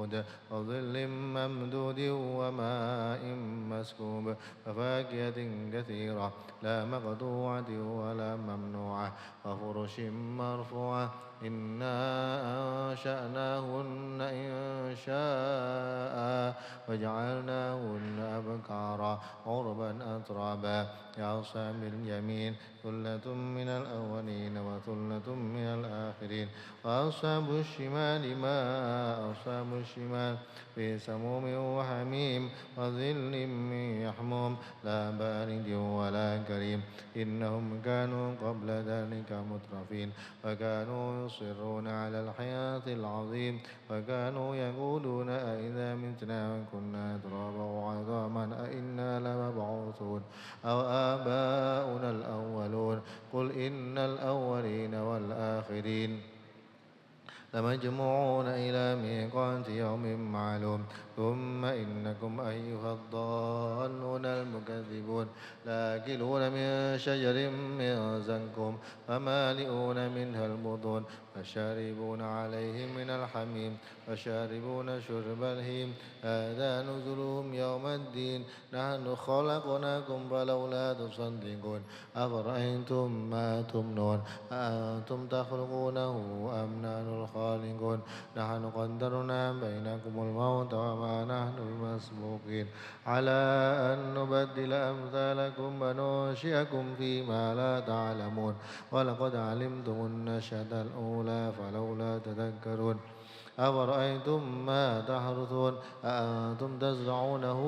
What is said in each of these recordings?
مسنود وظل ممدود وماء مسكوب وفاكهة كثيرة لا مقطوعة ولا ممنوعة وفرش مرفوعة إنا أنشأناهن إنشاء وجعلناهن أبكارا عربا أترابا لأصحاب اليمين ثلة من الأولين وثلة من الآخرين وأصحاب الشمال ما أصحاب الشمال في سموم وحميم وظل من يحموم لا بارد ولا كريم إنهم كانوا قبل ذلك مترفين وكانوا يصرون على الحياة العظيم وكانوا يقولون أئذا متنا وكنا ترابا وعظاما أئنا لمبعوثون أو آباؤنا الأولون قل إن الأولين والآخرين لمجموعون إلى ميقات يوم معلوم ثم إنكم أيها الضالون المكذبون لآكلون من شجر من زنكم فمالئون منها البطون فشاربون عليه من الحميم فشاربون شرب الهيم هذا نزلهم يوم الدين نحن خلقناكم فلولا تصدقون أفرأيتم ما تمنون أأنتم تخلقونه أم نحن الخالقون نحن قدرنا بينكم الموت وما نحن بمسبوقين على أن نبدل أمثالكم وننشئكم فيما لا تعلمون ولقد علمتم النشأة الأولى فلولا تذكرون أفرأيتم ما تحرثون أأنتم تزرعونه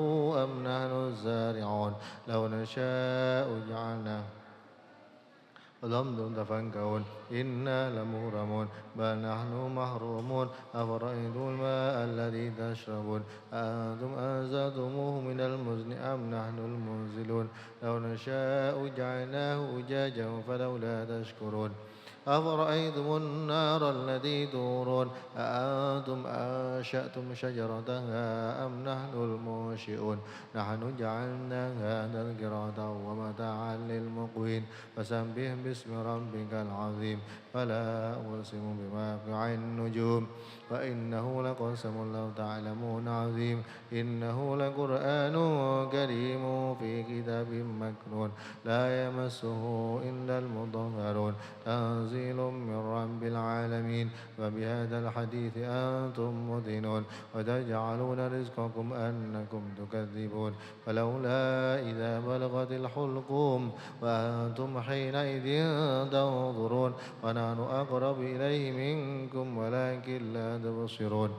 أم نحن الزارعون لو نشاء جعلناه لم تفكرون إنا لمغرمون بل نحن محرومون أفرأيتم الماء الذي تشربون أأنتم أنزلتموه من المزن أم نحن المنزلون لو نشاء جعلناه أجاجا فلولا تشكرون أفرأيتم النار التي تورون أأنتم أنشأتم شجرتها أم نحن المنشئون نحن جعلناها تذكرة ومتاعا للمقوين فسبح باسم ربك العظيم فلا أقسم بواقع النجوم وإنه لقسم لو تعلمون عظيم إنه لقرآن كريم في كتاب مكنون لا يمسه إلا المطهرون تنزيل من رب العالمين وبهذا الحديث أنتم مدهنون وتجعلون رزقكم أنكم تكذبون فلولا إذا بلغت الحلقوم وأنتم حينئذ تنظرون ونحن أقرب إليه منكم ولكن لا تبصرون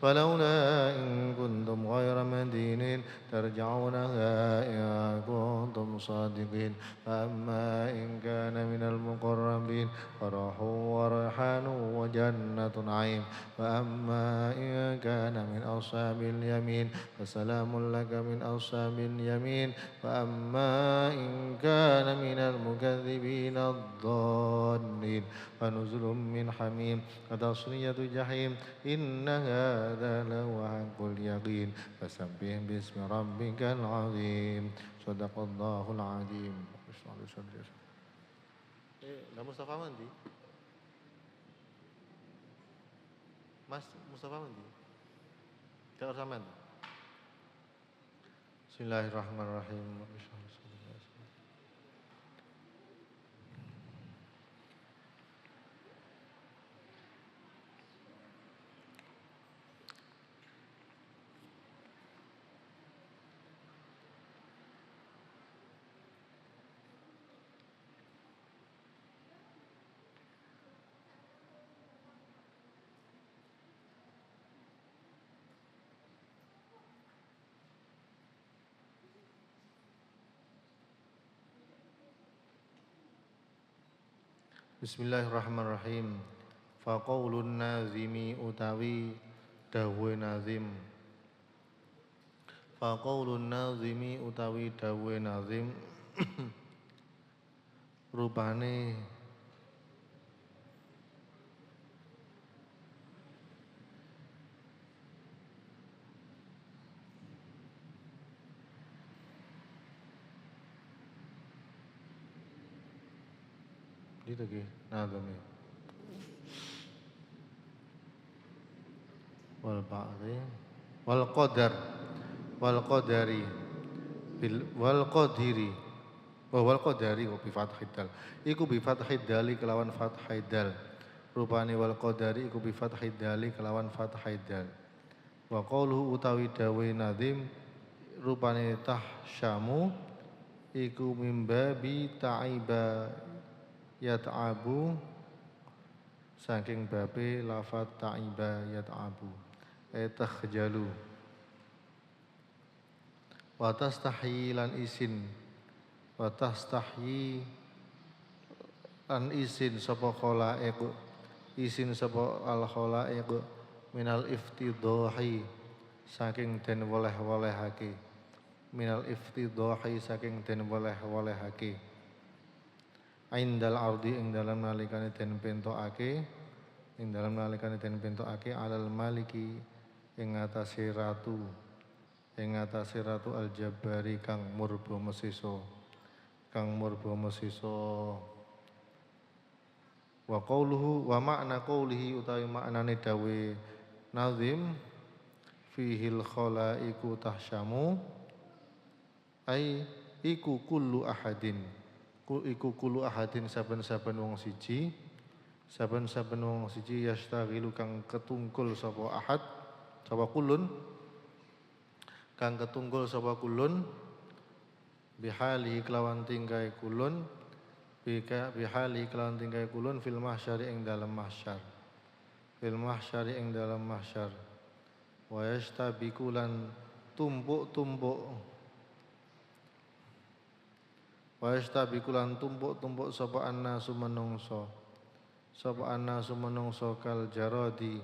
فلولا إن كنتم غير مدينين ترجعونها إن كنتم صادقين فأما إن كان من المقربين فروح وريحان وجنة نعيم وأما إن كان من أصحاب اليمين فسلام لك من أصحاب اليمين وأما إن كان من المكذبين الضالين فنزل من حميم وتصلية جحيم إن هذا لهو حق اليقين فسبح باسم ربك العظيم صدق الله العظيم. Lah Mustafa mandi? Mas Mustafa mandi? Tidak usah mandi. Bismillahirrahmanirrahim. Bismillahirrahmanirrahim. Faqaulun nazimi utawi dawuhe nazim. Faqaulun nazimi utawi dawuhe nazim rupane itu ke nazame wal ba'ri wal qadar wal qadari bil wal qadiri wal qadari wa bi fathid dal iku bi fathid dali kelawan fathid dal rupane wal qadari iku bi fathid dali kelawan fathid dal wa qauluhu utawi dawe nazim rupane tahsyamu iku mimbabi ta'iba yat'abu saking babe lafat ta'iba yat'abu takhjalu wa tastahyi lan isin wa tastahyi lan isin sapa khalaiq isin sapa al khalaiq minal iftidahi saking den woleh-wolehake minal iftidahi saking den woleh-wolehake indal ardi ing dalam nalikane den pentokake ing dalam nalikane den pentokake alal maliki ing atase ratu al jabbari kang murba mesisa wa qauluhu wa makna qaulihi utawi maknane dawe nazim fihil khalaiqu tahsyamu ai iku kullu ahadin saben-saben wong siji yastaghilu kang ketungkul sapa ahad sapa kulun kang ketungkul sapa kulun bihali kelawan tingkai kulun bihali kelawan tingkai kulun fil mahsyari ing dalam mahsyar wa yastabiqu lan tumpuk-tumpuk sapa annasu menungso kal jaradi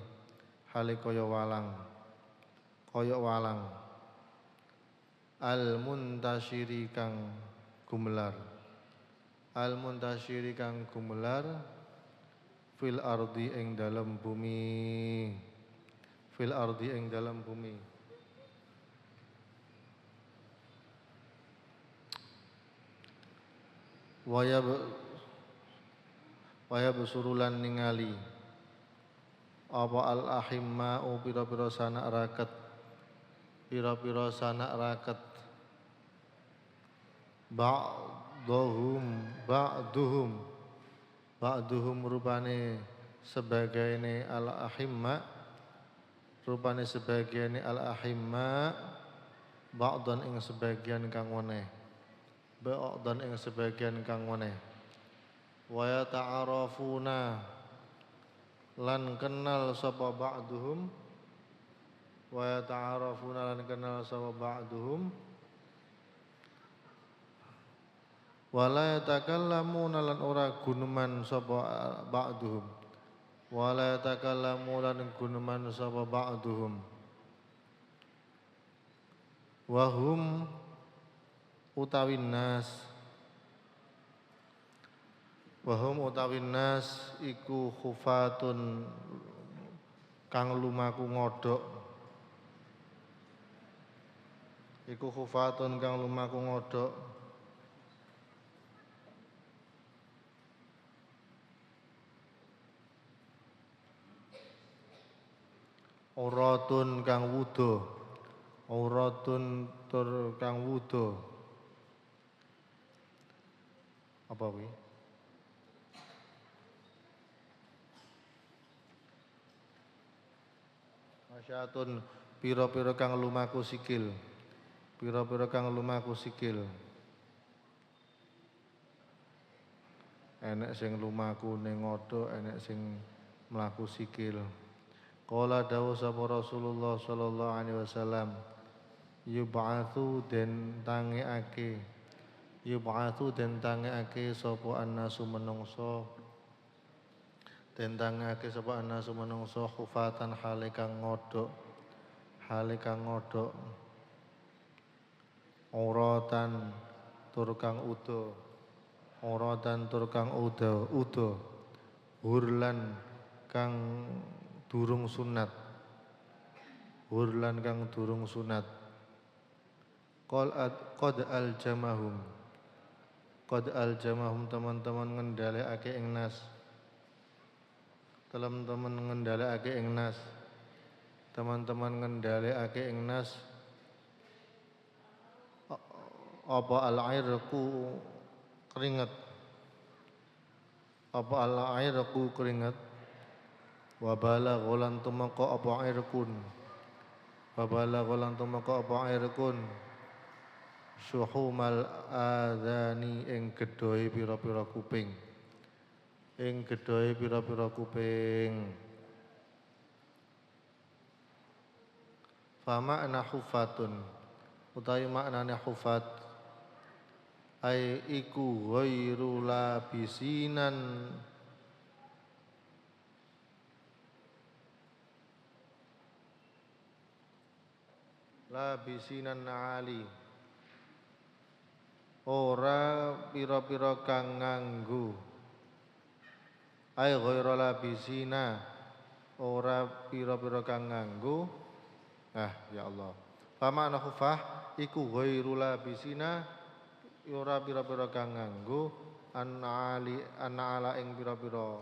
hale kaya walang al muntashiri kang gumelar fil ardi ing dalam bumi waya besurulan ningali apa al ahimma'u pira-pira sanak raket ba'duhum rupane sebagiane al ahimma ba'dan ing sebagian kang weneh wa yata'arafuna lan kenal sapa ba'duhum wala yatakallamuna lan ora guneman sapa ba'duhum wahum utawi nas iku khufatun kang lumaku ngodhok auratun tur kang wudo apa kuwi masyatun pira-pira kang lumaku sikil enek sing lumaku ning ngodhok enek sing mlaku sikil. Qala dawu sapa Rasulullah sallallahu alaihi wasallam yub'atsu den tangekake sapa annasu menungso khufatan hale kang ngodhok auratan tur kang udo hurlan kang durung sunat qad aljamahum teman-teman ngendhalekake ing nas teman-teman ngendhalekake ing nas apa al-airku keringet, apa al-airku keringet, wa balagha lan tumeka apa airkun, wa balagha lan tumeka apa airkun syuhumal adzani ing gedhoe pira-pira kuping, ing gedhoe pira-pira kuping. Fama ana hufatun utawi maknane hufat ai iku ghairu labisinan ali ora pira-pira kang nganggo ai ghairu labisina ora pira-pira kang nganggo. Ya Allah. Fama ana khufah iku ghairu labisina ora pira-pira kang nganggo ala ing pira-pira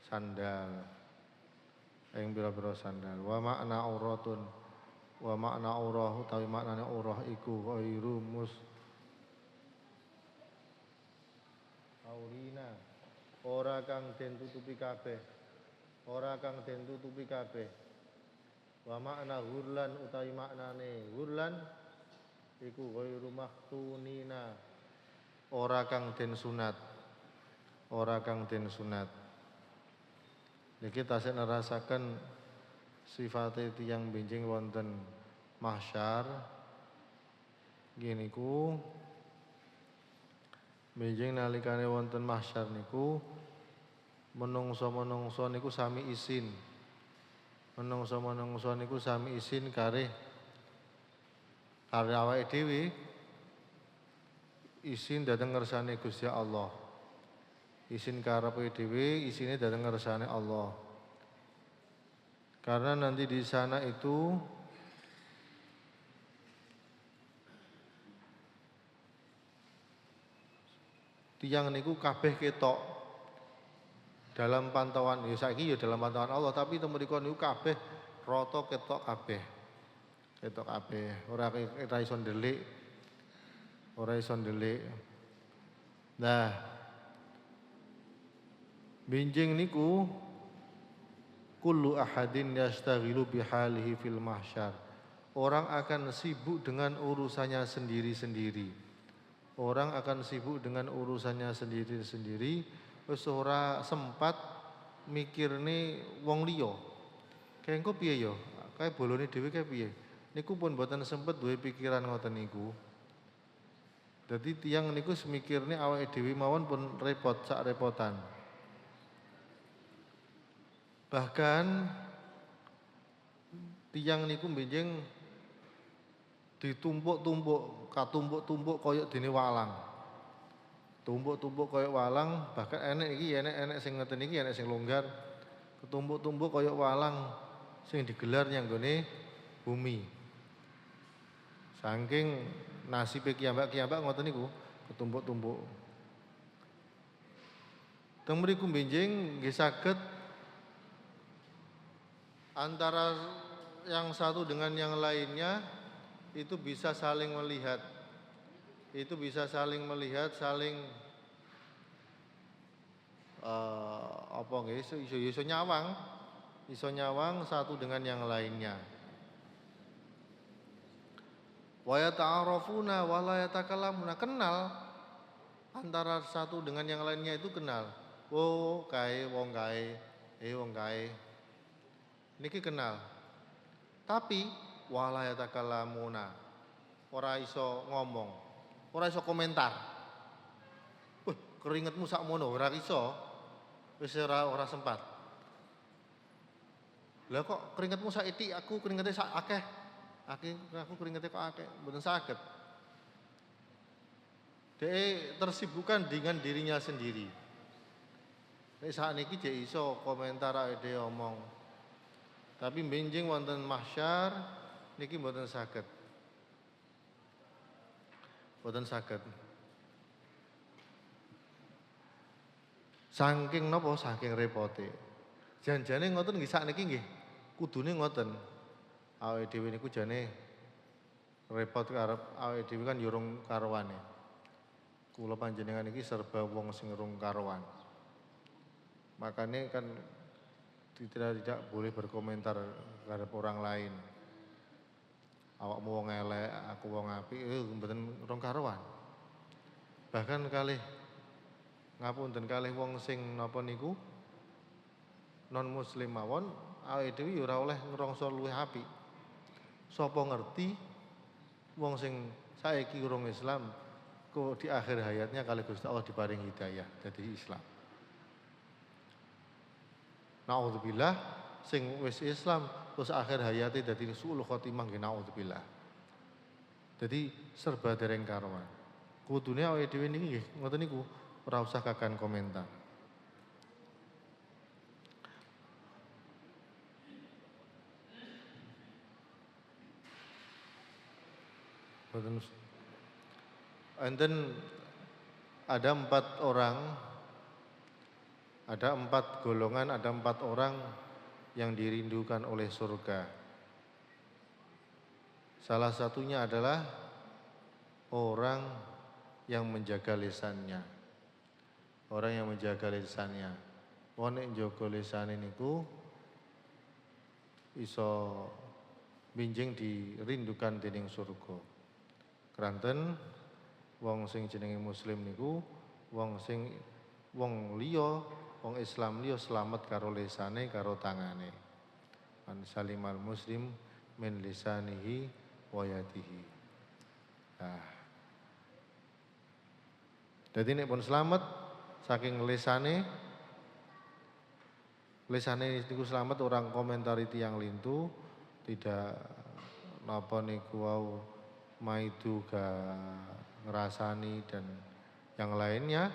sandal. Ing pira-pira sandal. Wa makna auratun wa makna aurah utawi maknane aurah iku ghairu aurina ora kang den tutupi kabeh. Ora kang den tutupi kabeh. Wa makna hurlan utawi maknane hurlan iku ghairu mahtunina ora kang den sunat, ora kang den sunat. Niki tasih nerasaken sifate tiyang benjing wonten mahsyar nggih niku benjing nalikane wonten mahsyar niku menungso-menungso niku sami isin. Menungso-menungso niku sami isin kare awake dhewe isin dhateng ngersane Gusti Allah. Isin karepe dhewe isine dhateng ngersane Allah. Karena nanti di sana itu tiyang niku kabeh ketok dalam pantauan ya saiki ya dalam pantauan Allah, tapi temuriko niku kabeh rata ketok kabeh. Ketok kabeh, ora iso ndelik. Ora iso ndelik. Nah, benjing niku kullu ahadin yastaghilu bihalihi fil mahsyar. Orang akan sibuk dengan urusannya sendiri-sendiri. Orang akan sibuk dengan urusannya sendiri-sendiri. Wis ora sempat mikirne wong liya. Kae engko piye ya? Kae bolone dhewe kae piye? Niku pun mboten sempet duwe pikiran ngoten niku. Dadi tiyang niku semikirne awake dhewe mawon pun repot sak repotan. Bahkan tiyang niku benjing ditumpuk-tumpuk, katumpuk-tumpuk kaya dene walang. Tumpuk-tumpuk kaya walang, bahkan enek sing ngeten iki, enek sing longgar. Ketumpuk-tumpuk kaya walang sing digelar nyanggone bumi. Saking nasibe kiyambak-kiyambak ngoten niku, ketumpuk-tumpuk. Teng mriku benjing nggih saged antara yang satu dengan yang lainnya itu bisa saling melihat. Itu bisa saling melihat, saling iso nyawang satu dengan yang lainnya. Wa yata'arafuna wa la yatakallamuna, kenal antara satu dengan yang lainnya itu kenal. Oh, kae wong kae, wong kae. Niki kenal. Tapi wa la yatakallamuna, ora iso ngomong. Ora iso komentar. Keringetmu sakmono ora iso. Wis ora sempat. Lah kok keringetmu saithik aku keringete sak akeh. Aku keringete kok akeh, mboten saged. Dhek tersibukkan dengan dirinya sendiri. Nek sakniki dhek iso komentar awake dhewe omong. Tapi benjing wonten mahsyar niki mboten saged. Mboten saged. Saking napa? Saking repote. Janjane ngoten nggih sakniki nggih kudune ngoten. Awake dhewe niku jane repot karep awake dhewe kan yo rung karuwane. Kula panjenengan iki serba wong sing rung karuan. Makanya kan tidak boleh berkomentar terhadap orang lain. Awakmu wong elek, aku wong apik, mboten rong karuan. Bahkan kalih ngapunten kalih wong sing napa niku non muslim mawon, awake dhewe ya ora oleh ngrangsa luwih apik. Sapa ngerti wong sing saiki urung Islam kok di akhir hayatnya kalih Gusti Allah diparing hidayah dadi Islam. Naudzubillah sing wis Islam terus akhir hayate dadi suul khotimah nggih naudzubillah. Jadi serba dereng karuan. Kudune awake dhewe niki nggih ngoten niku ora usah kakan komentar. Boten enten ada 4 orang, ada 4 golongan, ada 4 orang yang dirindukan oleh surga. Salah satunya adalah orang yang menjaga lisannya. Orang yang menjaga lisannya. Wong nek njaga lisane niku iso binjing dirindukan dening surga. Kranten wong sing jenenge muslim niku wong liya, wong Islam liya slamet karo lisane karo tangane. Man salimal muslim min lisanihi wa yadihi. Nah. Dadi nek pun slamet saking lisane niku slamet orang komentari tiyang lintu, tidak napa niku wau maidu ga ngerasani dan yang lainnya,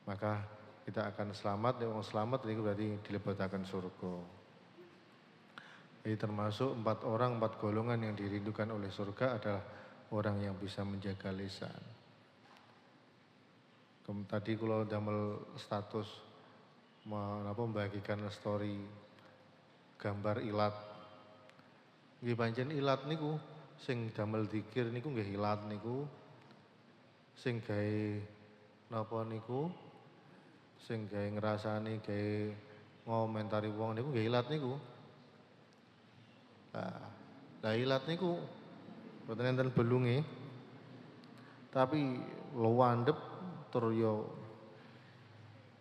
maka kita akan selamat. Yang selamat itu berarti dilebetaken surga. Jadi termasuk 4 orang, 4 golongan yang dirindukan oleh surga adalah orang yang bisa menjaga lisan. Tadi kalau damel status membagikan story gambar ilat. Nggih pancen ilat niku sing damel dzikir niku nggih ilat niku. Sing gawe napa niku? Sing gawe ngrasani, gawe ngomentari wong niku nggih ilat niku. Lah ilat niku mboten enten belunge. Tapi luwandep tur yo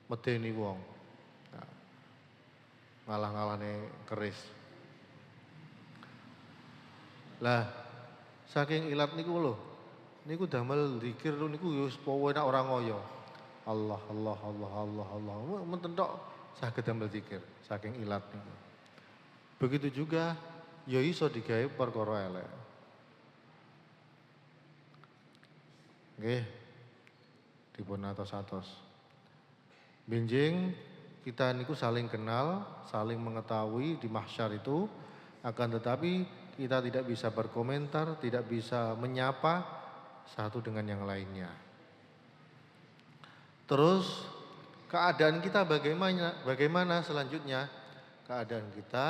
medeni wong. Ngalah-ngalane keris. Lah saking ilat niku lho, niku damel zikir niku wis enak ora ngoyo. Allah Allah Allah Allah Allah. Menten tok saged damel zikir saking ilat niku. Begitu juga ya iso digawe perkara elek. Nggih. Dipun atos-atos. Benjing kita niku saling kenal, saling mengetahui di mahsyar itu, akan tetapi kita tidak bisa berkomentar, tidak bisa menyapa satu dengan yang lainnya. Terus keadaan kita bagaimana selanjutnya? Keadaan kita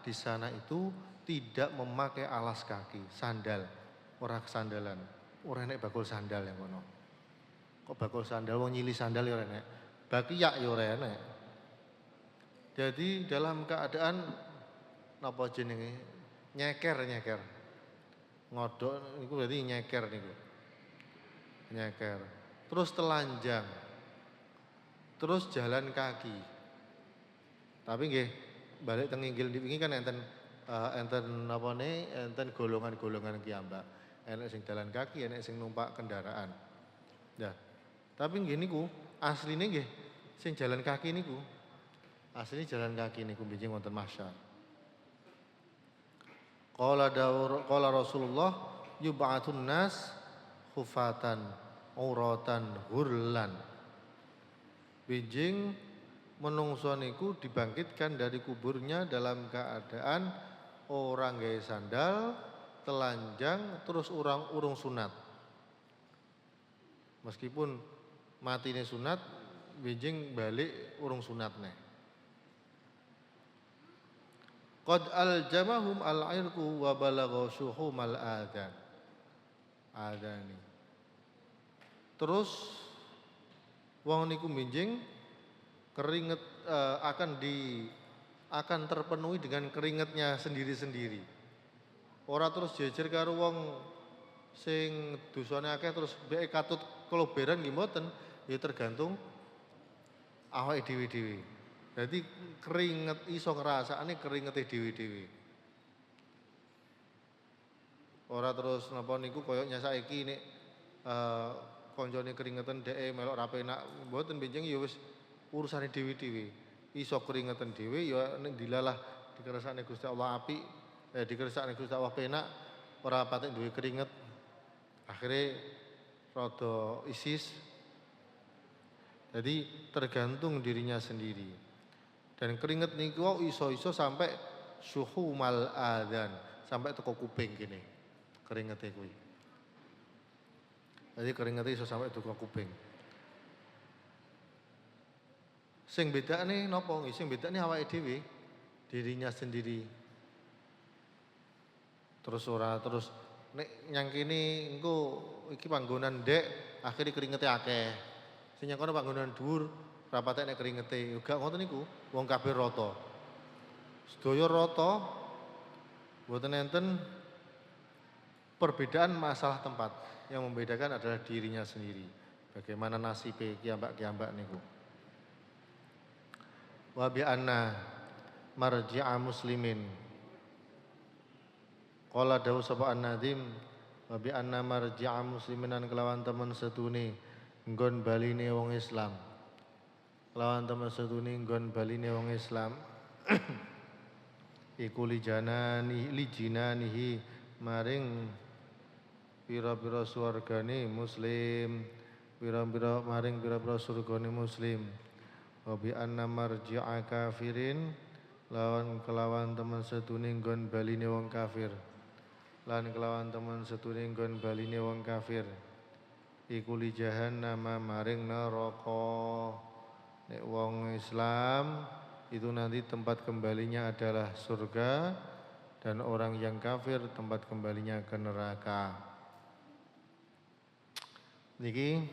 di sana itu tidak memakai alas kaki, sandal, ora kesandalan, ora nek bakul sandal yang ngono. Kok bakul sandal wong nyili sandal ya ora nek. Bakiyak ya ora enek. Jadi dalam keadaan napa jenenge nyeker. Ngodok niku berarti nyeker niku. Nyeker. Terus telanjang. Terus jalan kaki. Tapi nggih balik teng inggil niki kan enten napane enten golongan-golongan kiambak. Enek sing jalan kaki, enek sing numpak kendaraan. Nah, tapi nggih niku asline nggih sing jalan kaki niku. Asline jalan kaki niku benjing wonten mahsyar. Qala Rasulullah yub'atsun nas khufatan auratan hurlan. Benjing menungso niku dibangkitkan dari kuburnya dalam keadaan orang gawe sandal, telanjang, terus urung sunat. Meskipun matine sunat, benjing balik urung sunat neh. Qad aljamahum al-irqu wa balagha syuhumal adani. Terus wong niku minjing keringet akan terpenuhi dengan keringetnya sendiri-sendiri. Ora terus jejer karo wong sing dosane akeh terus mbek katut keloberan nggih mboten, ya tergantung awake dhewe-dhewe. Dadi keringet iso ngrasakne keringete dhewe-dhewe. Ora terus napa niku koyo saiki nek kancane keringeten dheke melok ra penak mboten benjing ya wis urusane dhewe-dhewe. Iso keringeten dhewe ya nek dilalah dikersakne Gusti Allah apik, dikersakne Gusti Allah penak, ora patek duwe keringet. Akhirnya rada isis. Jadi tergantung dirinya sendiri. Dan keringet niku iso-iso sampai syuhumal adzan, sampai teko kuping kene. Keringete kuwi. Jadi keringete iso sampai teko kuping. Sing bedane napa? Sing bedane awake dhewe, dirinya sendiri. Terus nek nyang kene engko iki panggonan ndek, akhire keringete akeh. Sing nyang kono panggonan dhuwur, ra patek nek keringete. Gak ngoten niku, wong kabeh rata. Sedaya rata, mboten enten perbedaan masalah tempat. Yang membedakan adalah dirinya sendiri. Bagaimana nasibe kiambak-kiambak niku. Wa bi anna marji'a muslimin. Qala dawu sapa an-nadim wa bi anna marji'a musliminan kelawan temen setune nggon baline wong Islam. Kelawan temen setune nggon baline wong Islam. Iku lijinanihi maring pira-pira swargane muslim, pira-pira maring pira-pira surgane muslim. Wa bi anna marji'a kafirin kelawan temen setune nggon baline wong kafir. Lan kelawan temen setune nggon baline wong kafir. Iku li jahannam maring neraka. Nek wong Islam itu nanti tempat kembalinya adalah surga dan orang yang kafir tempat kembalinya ke neraka. Niki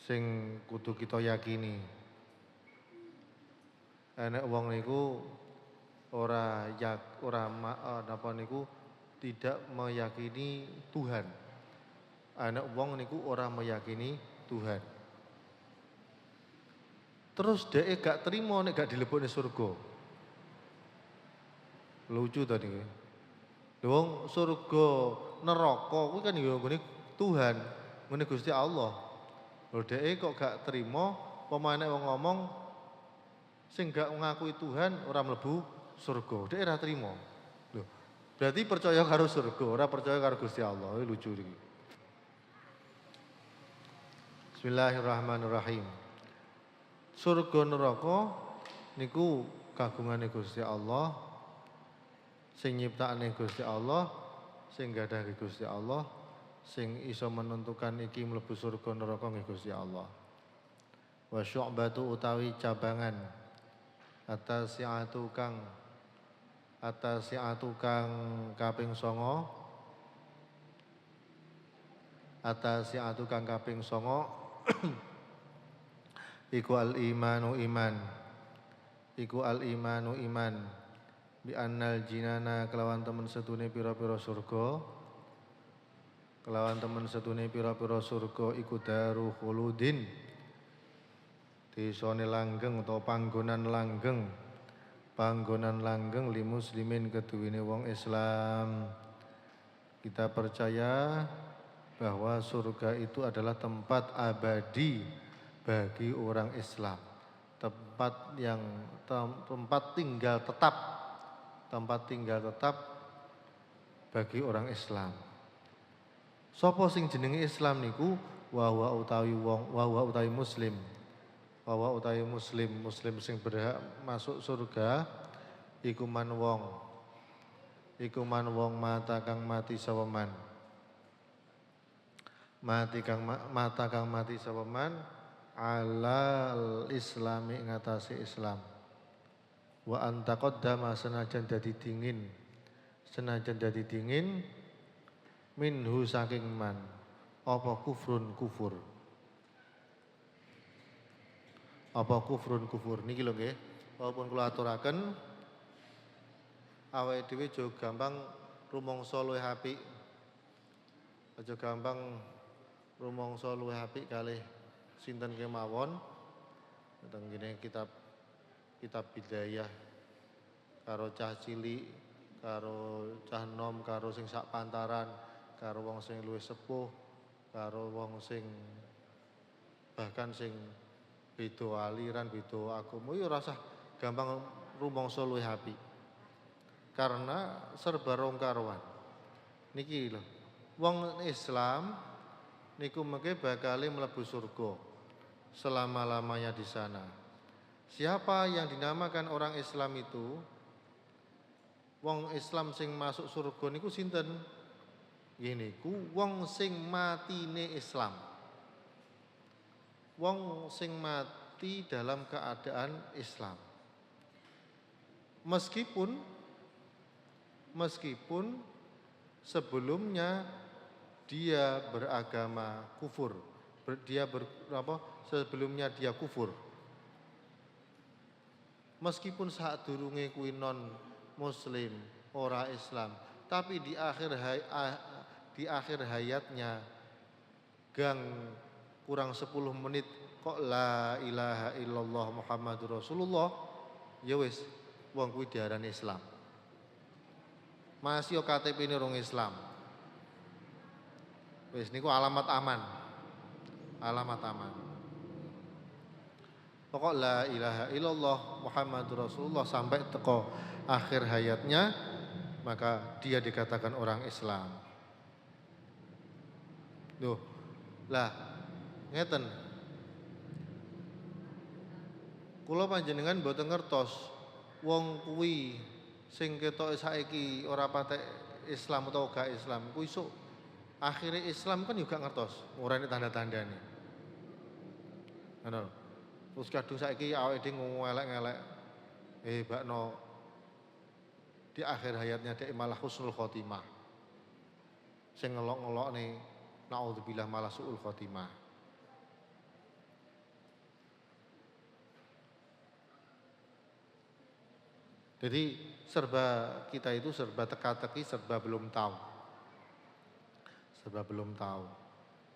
sing kudu kita yakini. Nek wong niku tidak meyakini Tuhan. Nek wong niku ora meyakini Tuhan. Terus dhek gak trimo nek gak dilebokne surga. Lucu tadi. Wong surga neraka kuwi kan ya nggone Tuhan, ngene Gusti Allah. Lho dhek kok gak trimo pemane wong ngomong sing gak ngakui Tuhan ora mlebu surga. Dhek ora trimo. Lho, berarti percaya karo surga, ora percaya karo Gusti Allah. Lucu iki. Bismillahirrahmanirrahim. Surga neraka niku kagungane Gusti Allah, sing nyiptakane Gusti Allah, sing gadhahe Gusti Allah, sing iso menentukan iki mlebu surga neraka nggih Gusti Allah. Wa syu'batu utawi cabangan atas si'atu kang kaping 9 iku al-imanu iman bi annal jinana kelawan temen setune pira-pira surga iku daru khuludin desane langgeng utawa panggonan langgeng li muslimin keduwene wong Islam. Kita percaya bahwa surga itu adalah tempat abadi bagi orang Islam, tempat tinggal tetap bagi orang Islam. Sopo sing jenenge Islam niku wa utawi muslim sing berhak masuk surga iku man wong mata kang mati saweman alal islami ngatasi Islam. wa antaqaddama senajan dadi dingin minhu saking man apa kufrun kufur niki lho nggih walaupun kula aturaken awake dhewe aja gampang rumangsa luwih apik kalih sinten kemawon teng kene kitab bidayah karo cah cilik karo cah nom karo sing sak pantaran karo wong sing luwih sepuh karo wong sing bahkan sing beda aliran beda agama ya ora usah gampang rumangsa luwih apik karena serba rong karuan niki lho wong Islam niku mengke bakal mlebu surga selama-lamanya di sana. Siapa yang dinamakan orang Islam itu? Wong Islam sing masuk surga niku sinten? Nggih niku wong sing matine Islam. Wong sing mati dalam keadaan Islam. Meskipun sebelumnya dia beragama kufur, sebelumnya dia kufur. Meskipun saat durunge kuwi non muslim, ora Islam, tapi di akhir hayatnya gang kurang 10 menit kok la ilaha illallah Muhammadur Rasulullah, ya wis wong kuwi diarani Islam. Masih KTP ini orang Islam. Wis niku alamat aman. Pokok la ilaha illallah Muhammadur Rasulullah sampai teko akhir hayatnya maka dia dikatakan orang Islam. Duh. Lah ngeten. Kula panjenengan mboten ngertos wong kuwi sing ketoke saiki ora patek Islam utawa gak Islam kuwi sok akhirnya Islam kan juga ngertos ngurani tanda-tandane. Ngono. Terus kadung saiki awake dhewe ngelek-ngelek bakno di akhir hayatnya dhek malah husnul khotimah. Sing ngelok-ngelokne naudzubillah malah suul khotimah. Jadi kita itu serba teka-teki, serba belum tahu.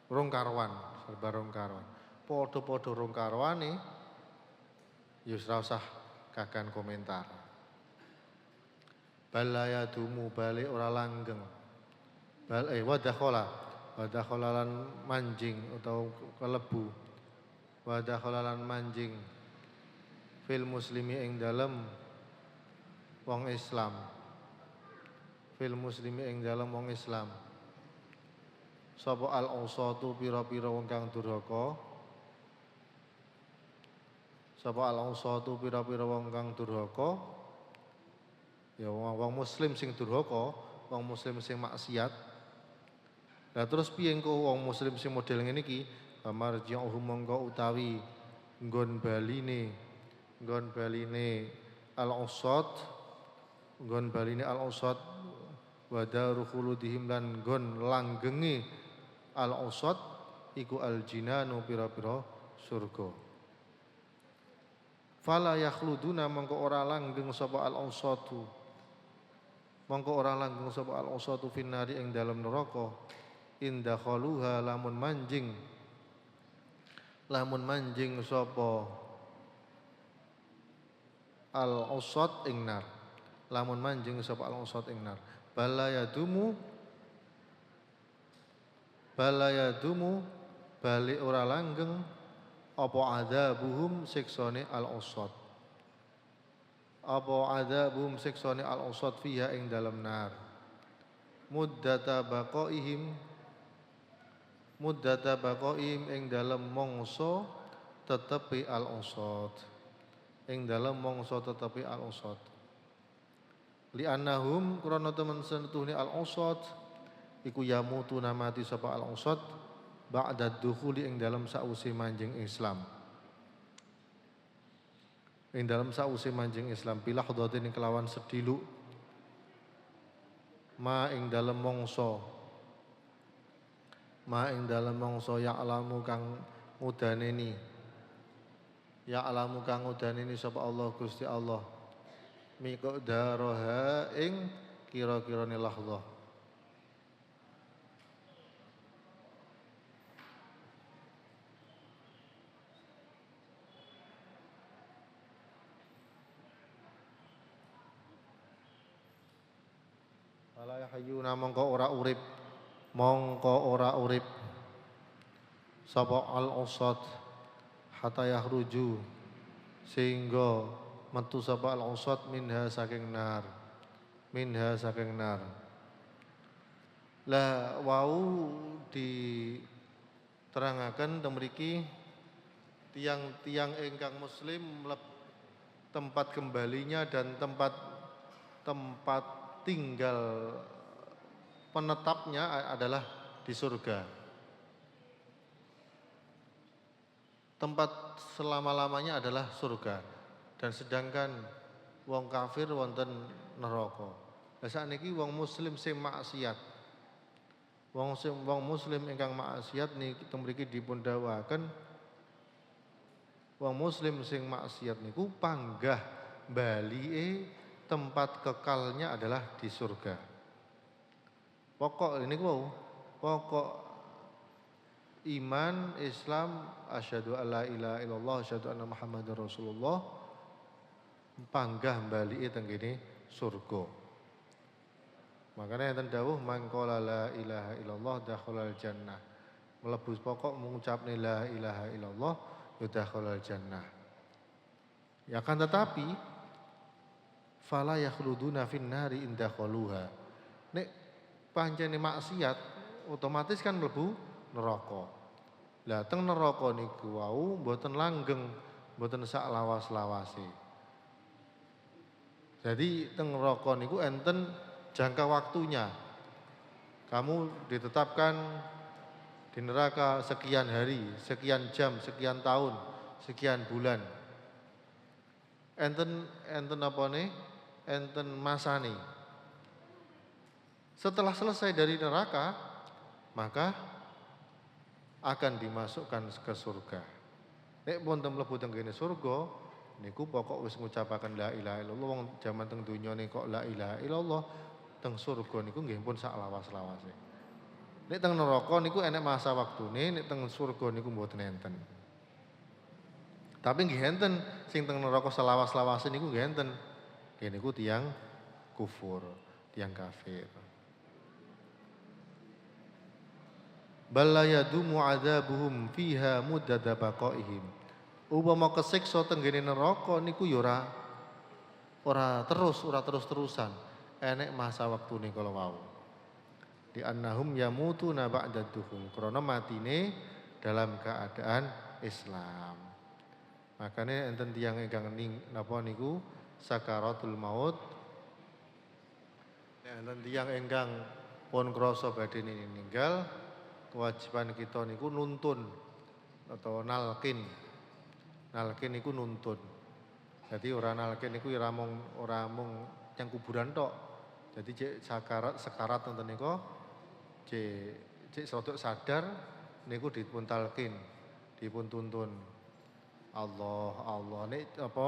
Rong karuan. Podo-podo rong karuane ya ora usah kakan komentar. Balaya dumu balik ora langgeng. Wadakhala lan manjing atau kelebu. Wadakhala lan manjing fil muslimi ing dalem wong Islam. Sapa al-usatu pira-pira wong kang durhaka. Ya wong muslim sing durhaka, wong muslim sing maksiat. Lah terus piye engko wong muslim sing model ngene iki? Amarji'uhum mongko utawi nggon baline al-usat wa daru khuludihim lan nggon langgenge al-usat iku al-jinanu pira-pira surga. Fala yakhluduna mongko ora langgeng sapa al-usatu. Finnari ing dalam neraka. Inda khaluha lamun manjing sapa al-usat ing nar. Bala yadumu bali ora langgeng apa adzabuhum siksane al-usat. Fiha ing dalam nar. Muddata baqaihim ing dalam mangsa tetepi al-usat. Li annahum krana temen senuhune al-usat iku yamutu namati sapa al-usat ba'da dukhuli ing dalam sause manjing Islam. ing dalem sause manjing Islam pilah doten kelawan sediluk ma ing dalem mongso ya alamu kang udaneni sapa Allah Gusti Allah miqdaraha ing kira-kirane lahdzah. Wala yahyuna mongko ora urip sapa al-usad hatta yahruju sehingga metu sapa al-usad minha saking nar. Lah wau diterangaken teng mriki tiang-tiang ingkang muslim tempat kembalinya dan tempat tinggal penetapnya adalah di surga. Tempat selama-lamanya adalah surga. Dan sedangkan wong kafir wonten neraka. Lah sakniki wong muslim sing maksiat. Wong muslim ingkang maksiat niki mriki dipun dawuhaken wong muslim sing maksiat niku panggah balike tempat kekalnya adalah di surga. Pokok ini pokok iman, Islam, asyhadu alla ilaha illallah, asyhadu anna Muhammadar Rasulullah, panggah balike teng kene surga. Makanya enten dawuh mangqala la ilaha illallah dakhalal jannah. Mlebu pokok mengucapne la ilaha illallah yudakhalal jannah. Ya kan tetapi fala yakhluduna finnari inda khaluha. Nek pancene maksiat otomatis kan mlebu neraka. Lah teng neraka niku wau mboten langgeng, mboten sak lawas-lawase. Jadi teng neraka niku enten jangka waktunya. Kamu ditetapkan di neraka sekian hari, sekian jam, sekian tahun, sekian bulan. Enten masane. Setelah selesai dari neraka, maka akan dimasukkan ke surga. Nek pun mlebu teng kene surga, niku pokok wis ngucapaken la ilaha illallah. Wong jaman teng donya niku kok la ilaha illallah, teng surga niku nggih pun sak lawas-lawase. Nek teng neraka niku enek masa waktune, nek teng surga niku mboten enten. Tapi nggih enten sing teng neraka selawas-lawase niku nggih enten. Kene niku tiyang kufur, tiyang kafir. Balla yadumu adzabuhum fiha muddada baqaihim. Upama kesiksa teng ngene neraka niku ya ora terus-terusan. Enek masa waktune kala wau. Di annahum yamutuna ba'da dukhul. Krana matine dalam keadaan Islam. Makanya enten tiyang ingkang napa niku sakaratul maut. Enten tiyang ingkang pun krasa badhe ninggal, kewajiban kita niku nuntun atau nalkin. Nalkin niku nuntun. Jadi ora nalkin niku ora mung yang kuburan tok. Jadi cek sekarat nonton niku cek rodok sadar niku dipun talkin, dipun tuntun. Allah nek apa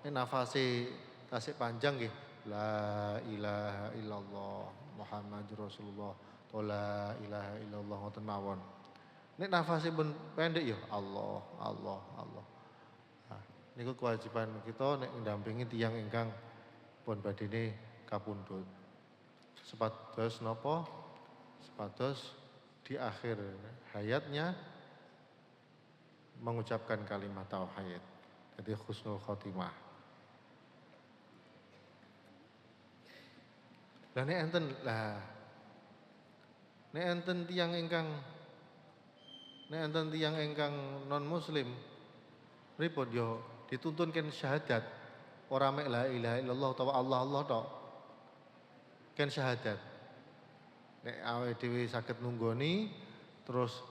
nek nafase tasik panjang nggih la ilaha illallah Muhammadur Rasulullah la ilaha illallah ngoten mawon. Nek nafase pun pendek ya Allah. Nah, niku kewajiban kita nek ndampingi tiyang ingkang pun badine kapundhut. Sepados napa? Sepados di akhir hayatnya mengucapkan kalimat tauhid. Jadi husnul khotimah. Nek enten tiyang ingkang non muslim pripun yo dituntun ken syahadat. Ora mek la ilaha illallah utawa Allah tok. Ken syahadat. Nek awake dhewe saged nunggoni terus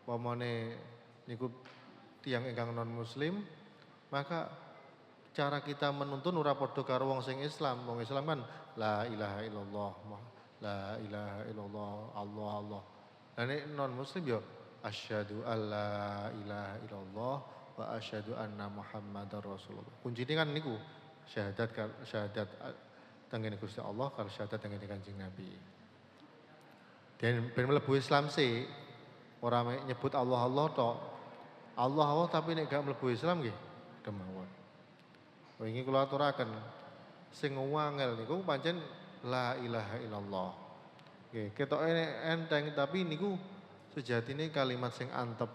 pamane niku tiyang ingkang non muslim, maka cara kita menuntun ora padha karo wong sing Islam. Wong Islam kan la ilaha illallah, la ilaha illallah, Allah Allah. Lah nek non muslim yo asyhadu alla ilaha illallah wa asyhadu anna muhammadar rasulullah. Kuncine kan niku syahadat tenggene Gusti Allah karo syahadat tenggene Kanjeng Nabi. Dan ben mlebu Islam sih ora nyebut Allah Allah tok. Allah Allah tapi nek gak mlebu Islam nggih demawon. Wingi kula aturaken sing wangel niku pancen la ilaha illallah. Nggih, ketoke enteng tapi niku sejatine kalimat sing antep.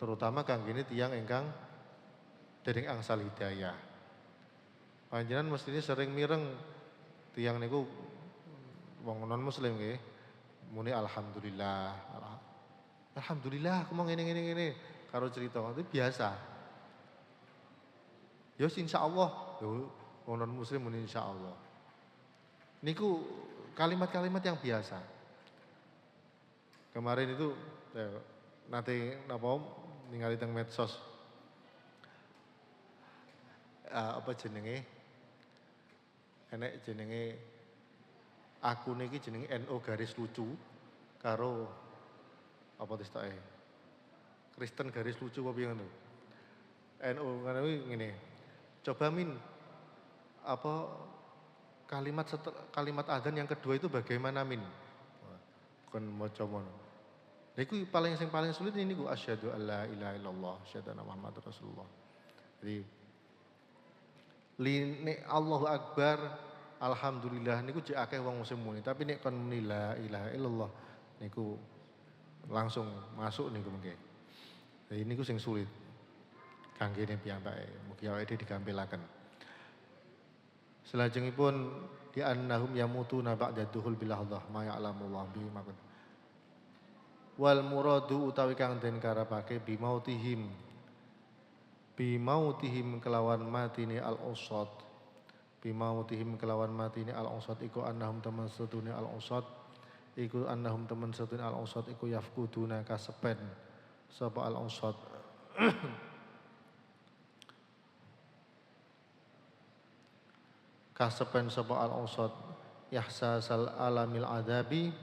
Terutama kanggene tiyang ingkang dereng angsal hidayah. Panjenengan mestine sering mireng tiyang niku wong non muslim nggih. Muni alhamdulillah. Alhamdulillah aku mau ngene karo cerita itu biasa. Ya insyaallah. Yo wong non muslim muni insyaallah. Niku kalimat-kalimat yang biasa. Kemarin itu nanti napa ningali teng medsos. Apa jenenge? Enek jenenge aku niki jenenge NO garis lucu karo apa tistoke? Kristen garis lucu apa piye ngono. NO ngono ngene. Coba Min apa kalimat adzan yang kedua itu bagaimana Min? Kon maca mono. Niku paling sulit niku asyhadu alla ilaha illallah, asyhadu anna muhammadar rasulullah. Jadi nek Allahu akbar alhamdulillah niku jek akeh wong sing muni, tapi nek kon muni la ilaha illallah niku langsung masuk niku mengke. Jadi niku sing sulit. Kanggene piyambake, mugi awake digampilaken. Selajengipun di annahum yamutuna ba'da duhul bilahdah ma ya'lamullah bi makun. Wal muradu utawi kang den karepake bimautihim kelawan matine al-usad. Bimautihim kelawan matine al-usad iku annahum temen setune al-usad iku annahum temen setune al-usad iku yafkuduna kasepen sapa al-usad. Kasepen sapa al-usad yahsasal alamil adabi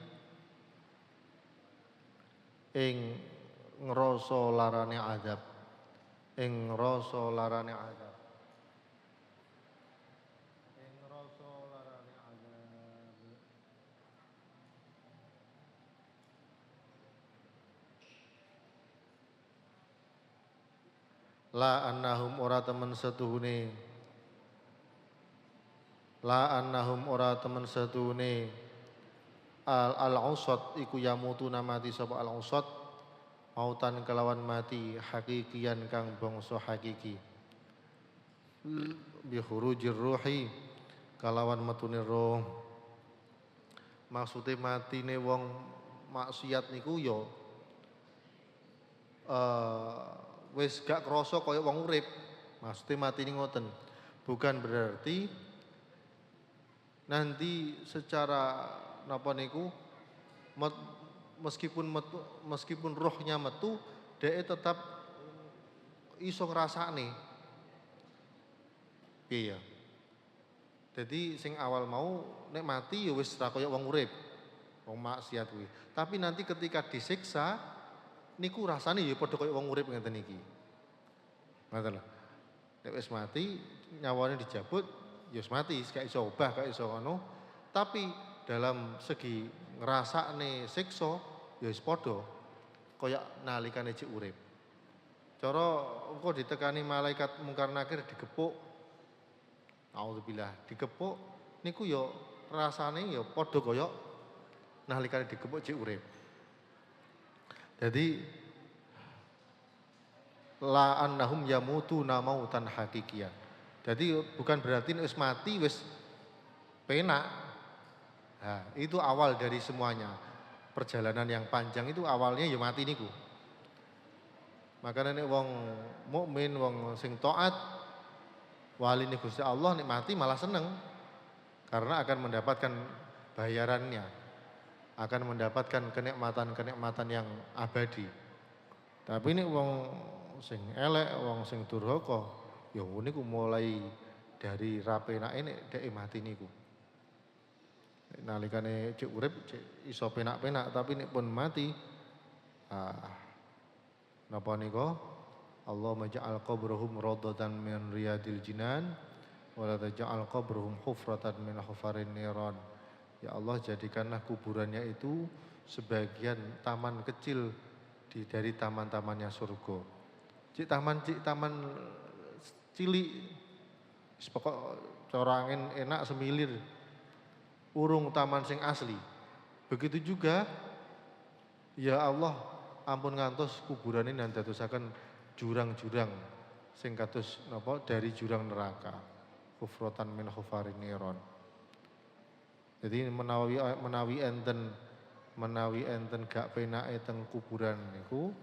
ing ngrasa larane adab la annahum ora temen setuhune al-usad iku yamutuna mati sapa al-usad mautan kelawan mati hakikian kang bangsa hakiki bi khurujir ruhi kelawan metune roh. Maksude matine wong maksiat niku ya wis gak krasa kaya wong urip. Maksude matine ngoten. Bukan berarti nanti secara napa niku meskipun rohnya metu dhek tetap iso ngrasakne. Piye ya? Jadi sing awal mau nek mati ya wis ra kaya wong urip. Wong maksiat kuwi. Tapi nanti ketika disiksa niku rasane ya padha kaya wong urip ngeten iki. Ngoten lho. Nek wis mati nyawane dijabut ya wis mati, gak iso obah, gak iso ngono. Tapi dalam segi ngrasakne siksa ya wis padha kaya nalikane cek urip. Cara engko ditekani malaikat mungkar nakir digepuk. Auzubillah, digepuk niku ya rasane ya padha kaya nalikane digepuk cek urip. Jadi la annahum yamutuna mautan hakikian. Jadi bukan berarti wis mati wis penak. Nah, itu awal dari semuanya. Perjalanan yang panjang itu awalnya ya mati niku. Makanya nek wong mukmin, wong sing taat, wali ning Gusti Allah nek mati malah seneng. Karena akan mendapatkan bayarannya. Akan mendapatkan kenikmatan-kenikmatan yang abadi. Tapi nek wong sing elek, wong sing durhaka, Ya niku mulai dari rapenake nek dhek mati niku. Nalikane cek urip cek iso penak-penak tapi nek pun mati napa nika Allah maja'al qabrahum radatan min riyadil jinan wa la taj'al qabrahum hufratan min hufarin niran. Ya Allah jadikanlah kuburannya itu sebagian taman kecil dari taman-tamannya surga. Cik taman cilik pokok cara angin enak semilir. Urung taman sing asli. Begitu juga ya Allah ampun ngantos kuburan ini dan dadosaken jurang-jurang sing kados napa dari jurang neraka. Hufratan min hufarin niron. Jadi menawi enten gak penake teng kuburan niku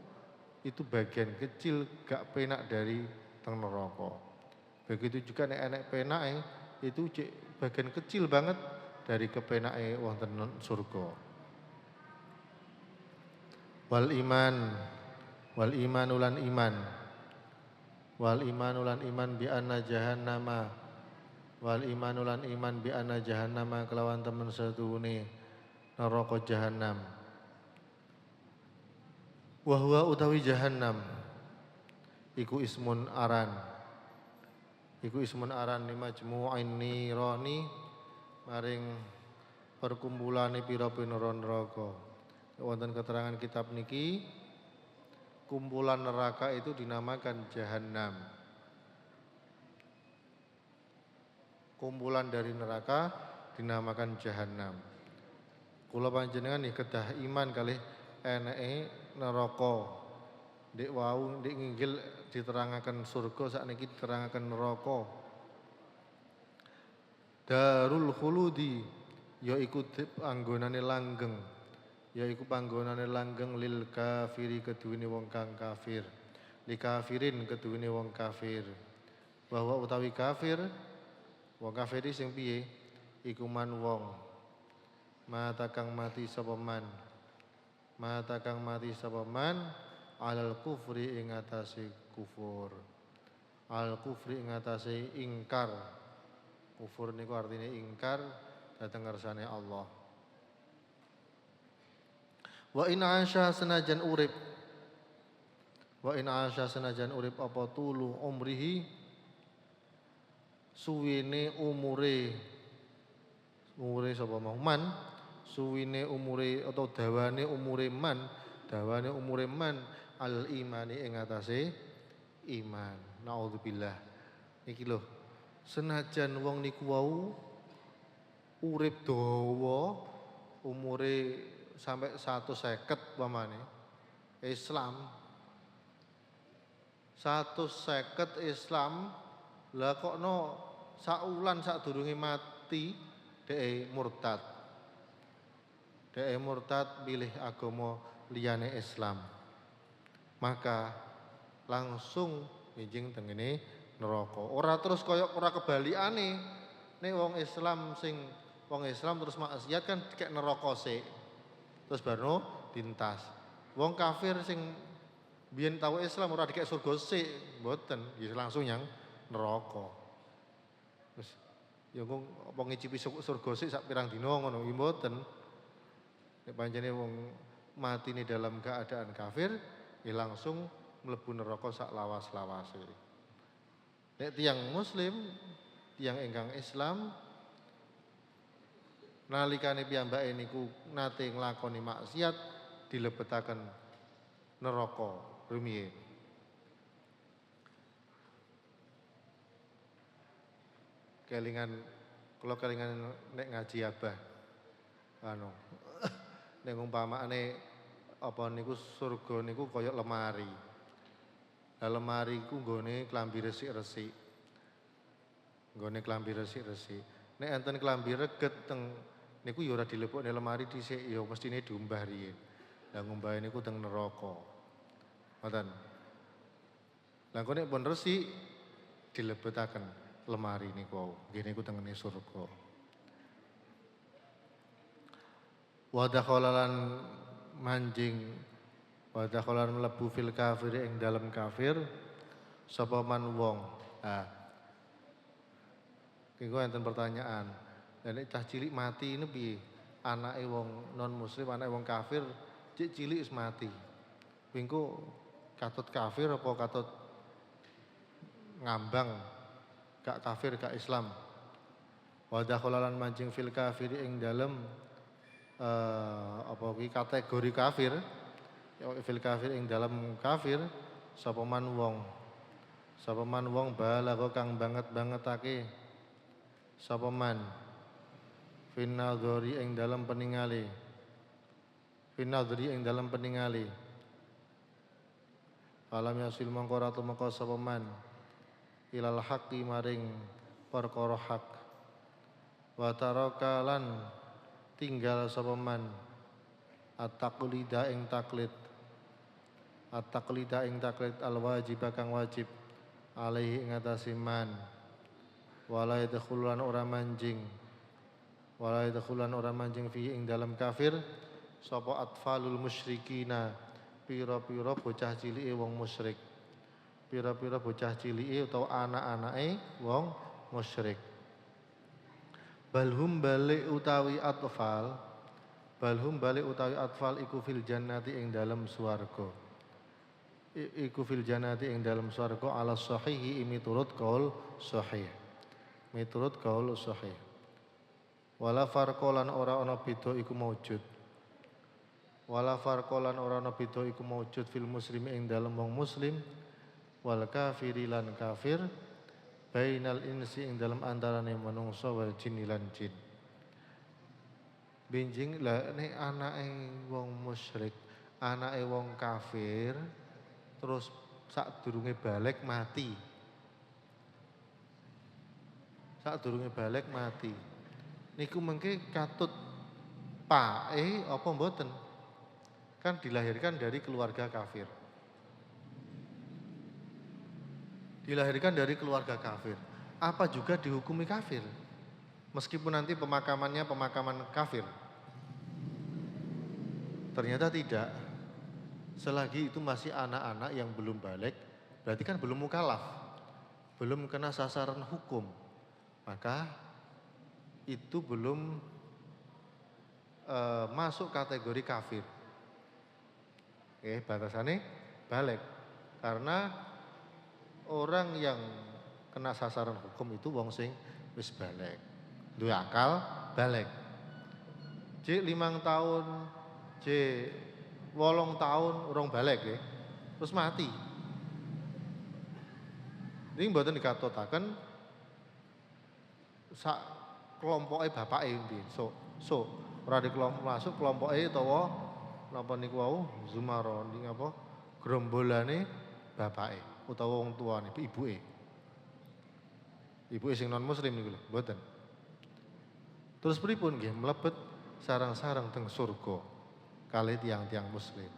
itu bagian kecil gak penak dari teng neraka. Begitu juga nek enek penake itu bagian kecil banget dari kepenake wonten surga. Wal iman ulan iman bi anna jahannama wal iman ulan iman bi anna jahannama kelawan temen setuhune neraka jahanam. Wa huwa utawi jahannam iku ismun aran ni majmu'in nirani maring perkumpulane pira-pira neraka. Wonten keterangan kitab niki kumpulan neraka itu dinamakan jahanam. Kumpulan dari neraka dinamakan jahanam. Kula panjenengan nggih kedah iman kalih eneke neraka. Ndek wau ndek nginggil diterangaken surga sakniki diterangaken neraka. Darul khuludi yaiku panggonane langgeng. Yaiku panggonane langgeng lil kafiri keduwene wong kang kafir. Li kafirin keduwene wong kafir. Bahwa utawi kafir wong kafir sing piye? Iku man wong mata kang mati sapa man. Mata kang mati sapa man alal kufri ing atase kufur. Al kufri ing atase ingkar. Kufur niku artinya ingkar dhateng ngersane Allah. Wa in asya senajan urip apa tulu umrihi suwine umure sapa man suwine umure atau dawane umure man al imani ing atase iman. Naudzubillah. Niki lho senajan wong niku wau urip dawa umure sampai 150 pamane Islam 150 Islam lah kokno saulan sadurunge mati dhek murtad pilih agama liyane Islam maka langsung njing tengene neraka. Ora terus koyo ora kebalikane. Nek wong Islam terus maksiat kan kayak neraka sik. Terus baru dintas. Wong kafir sing biyen tau Islam ora dikek surga sik, mboten, ya langsung yang neraka. Terus ya kok apa ngicipi surga sik sak pirang dina ngono iki mboten. Nek pancene wong matine dalam keadaan kafir, ya langsung mlebu neraka sak lawas-lawase. Nek tiyang muslim, tiyang ingkang Islam nalikane piyambake niku nate nglakoni maksiat dilebetaken neraka rumiyin. Kula kelingan nek ngaji abah nek umpamane apa niku surga niku kaya lemari. Lah lemari ku nggone klambi resik-resik. Nek enten klambi reget teng niku ya ora dilebokne lemari dhisik ya mestine diumbah riyin. Lah ngumbahe niku teng neraka. Ngoten. Lah kok nek pun resik dilebetaken lemari niku. Nggih niku tengene surga. Wa dakhalalan manjing Wadakhalan mlebu fil kafir ing dalem kafir sapa man wong Nah, iku enten pertanyaan. Lah nek cah cilik mati ini piye? Anake wong non muslim, anake wong kafir, cik cilik wis mati. Pingku katut kafir apa katut ngambang gak kafir gak Islam. Wa dakhalalan mancing fil kafiri ing dalem apa kuwi kategori kafir. Ya fil kafir ing dalem kafir sapa man wong balagha kang bangetake sapa man finadhari ing dalem peningali alam yasil mongko ora tumeka sapa man ilal haqqi maring perkara hak wa taraka lan tinggal sapa man at-taqlida ing taklid al wajib kang wajib alaihi ing atase man wala yadkhululan ora manjing fi ing dalam kafir sapa atfalul musyrikina pira-pira bocah cilike wong musyrik pira-pira bocah cilike utawa anak-anake wong musyrik balhum balik utawi atfal iku fil jannati ing dalam swarga ala sahihi miturut qaul sahih wala farqolan ora ana beda iku maujud fil muslimi ing dalem wong muslim wal kafiri lan kafir bainal insi ing dalem antarane manungsa wal jin lan jin benjing lah nek anake wong musyrik anake wong kafir terus sadurunge balik mati niku mengke katut pae apa mboten? Kan dilahirkan dari keluarga kafir. Apa juga dihukumi kafir? Meskipun nanti pemakamannya pemakaman kafir. Ternyata tidak. Selagi itu masih anak-anak yang belum balik, berarti kan belum mukallaf. Belum kena sasaran hukum. Maka itu belum masuk kategori kafir. Batasannya balik. Karena orang yang kena sasaran hukum itu wong sing wis balik. Duwe akal balik. Cik 5 tahun, cik 8 tahun urung balik terus mati. Ini mboten dikatotaken sak kelompoke bapake mbiyen. So ora masuk kelompoke utawa napa niku wau zumara ning apa grombolane bapake utawa wong tuane ibuke. Ibuke sing non muslim niku lho, mboten. Terus pripun nggih mlebet sarang-sarang teng surga kali tiang-tiang muslim.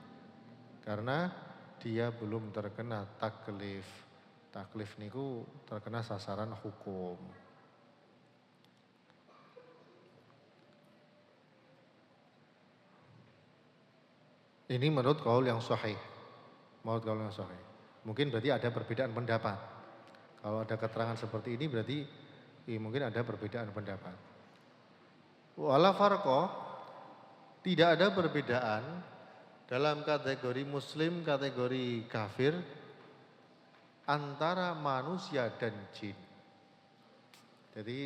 Karena dia belum terkena taklif. Taklif niku terkena sasaran hukum. Ini menurut qaul yang sahih. Mungkin berarti ada perbedaan pendapat. Kalau ada keterangan seperti ini berarti mungkin ada perbedaan pendapat. Wala farqa, tidak ada perbedaan dalam kategori muslim, kategori kafir antara manusia dan jin. Jadi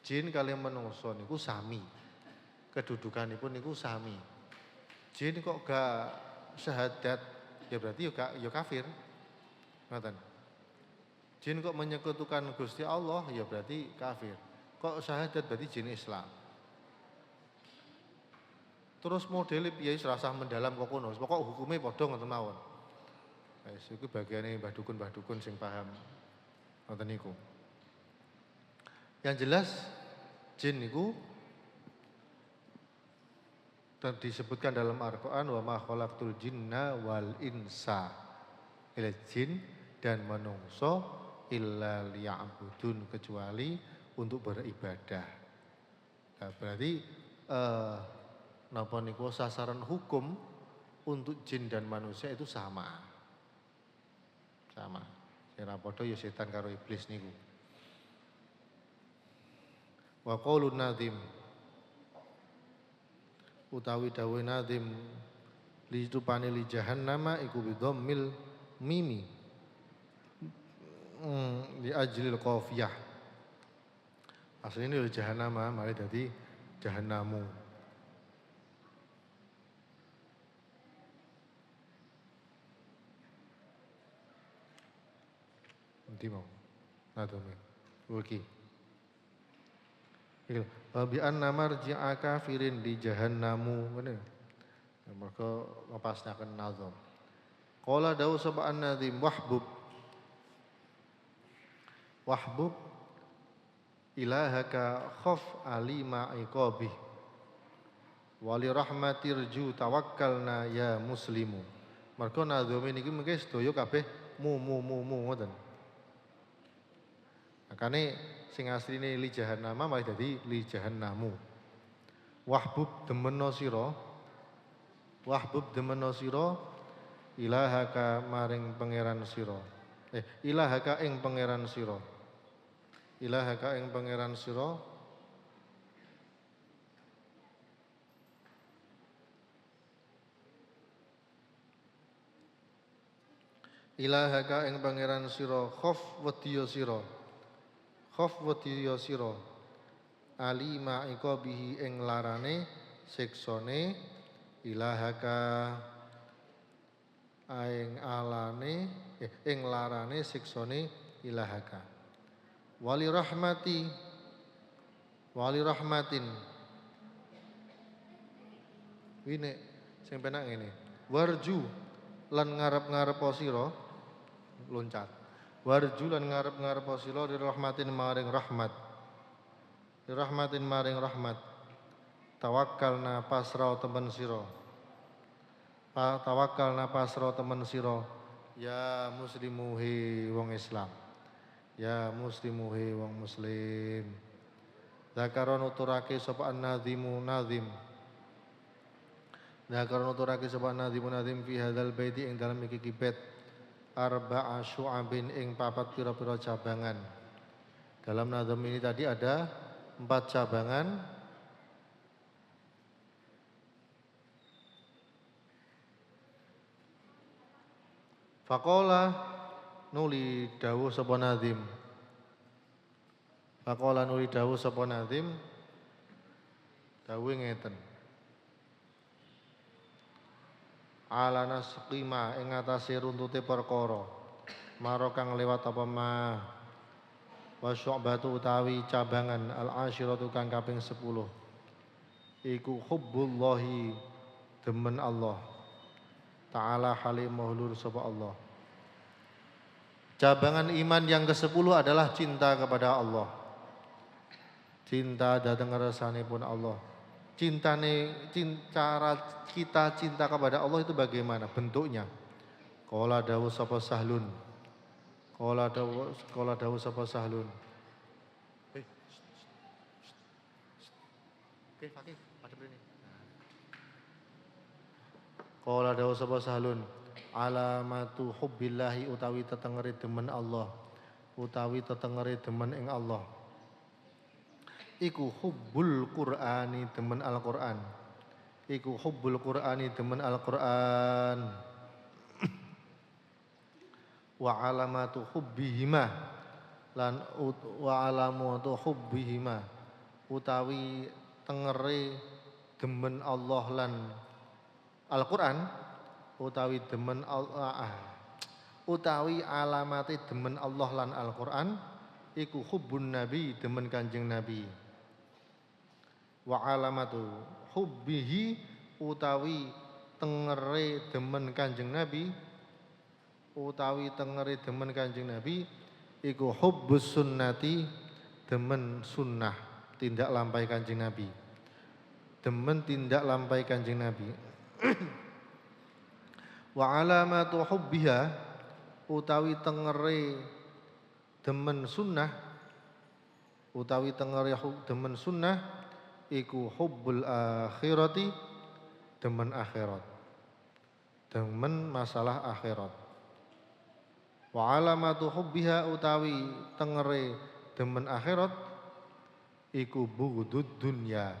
jin kalian menungso niku sami. Kedudukanipun niku sami. Jin kok gak syahadat ya berarti ya kafir. Ngoten. Jin kok menyekutukan Gusti Allah ya berarti kafir. Kok syahadat berarti jin Islam. Terus model piye serasa mendalam kok kono. Pokok hukumnya padha ngoten mawon. Wis iku bagiane mbah dukun sing paham. Ngoten niku. Yang jelas jin niku dan disebutkan dalam Al-Quran wa ma khalaqtul jinna wal insa jin dan menungso illa liya'budun kecuali untuk beribadah. Nah, berarti napa niku sasaran hukum untuk jin dan manusia itu sama. Sing ra padha ya setan karo iblis niku. Wa qaulun nadhim utawi dawuh nadhim li tupane li jahannama iku bidhammil mimi li ajlil qafiyah. Asline li jahannama mari dadi jahannamu. Nanti mau nadhime iki bi anna marji'a kafirin di jahannamu ngene. Mergo ngepasnaken nazam. Qala dawu sapa an-nadhim wahbub ilahaka khaf alima iqabi wali rahmatirju tawakkalna ya muslimu. Mergo nazam niki mengke sedaya kabeh mu ngoten. Makane sing asline li jahannama malah dadi li jahannamu. Wahbub demeno sira ilahaka maring pangeran sira. Ilahaka ing pangeran sira. Ilahaka ing pangeran sira. Ilahaka ing pangeran sira khof wedya sira. Khof wedya sira alima iqabihi ing larane siksane ilahaka ing alane ing larane siksane ilahaka wali rahmatin wine sing penak ngene warju lan ngarep-ngarep sira loncat warju lan ngarep-ngarep sira dirahmatin maring rahmat. Dirahmatin maring rahmat. Tawakkalna pasra temen sira. Tawakkalna pasra temen sira. Ya muslimu he wong Islam. Ya muslimu he wong muslim. Zakaron uturake sapa an-nadhimu nadhim. Zakaron uturake sapa an-nadhimu nadhim fi hadzal baiti ing dalem iki kibet. Arba'a syu'abin ing papat pira-pira cabangan. Dalam nazam ini tadi ada 4 cabangan. Faqala nuli dawuh sapa nazim. Faqala nuli dawuh sapa nazim. Dawuh ngeten. Ala nasqima ing atase runtute perkara maro kang lewat apa ma wa syu'batu utawi cabangan al-asyiratu kang kaping 10 iku hubbullahi demen Allah ta'ala halim mahlur sapa Allah. Cabangan iman yang ke-10 adalah cinta kepada Allah. Cinta dhateng ngersanipun Allah. Cara kita cinta kepada Allah itu bagaimana bentuknya? Qala dawuh sapa Sahlun. Qala dawuh sapa Sahlun. Oke, Fakih, pada ini. Qala dawuh sapa Sahlun. Alamatu hubbillahi utawi tetengere demen Allah. Utawi tetengere demen ing Allah. Iku hubbul Qur'ani demen Al-Qur'an. Iku hubbul Qur'ani demen Al-Qur'an. Wa alamatu hubbihima lan wa alamatu hubbihima utawi tengere demen Allah lan Al-Qur'an utawi demen Allah utawi alamate demen Allah lan Al-Qur'an iku hubbun nabi demen Kanjeng Nabi. Wa alamatu hubbihi utawi tengere demen Kanjeng Nabi utawi tengere demen Kanjeng Nabi iku hubbus sunnati demen sunnah tindak lampai Kanjeng Nabi. Demen tindak lampai Kanjeng Nabi. Wa alamatu hubbiha utawi tengere demen sunnah utawi tengere demen sunnah iku hubbul akhirati demen akhirat. Demen masalah akhirat. Wa alamatu hubbiha utawi tengere demen akhirat iku bughdud dunya.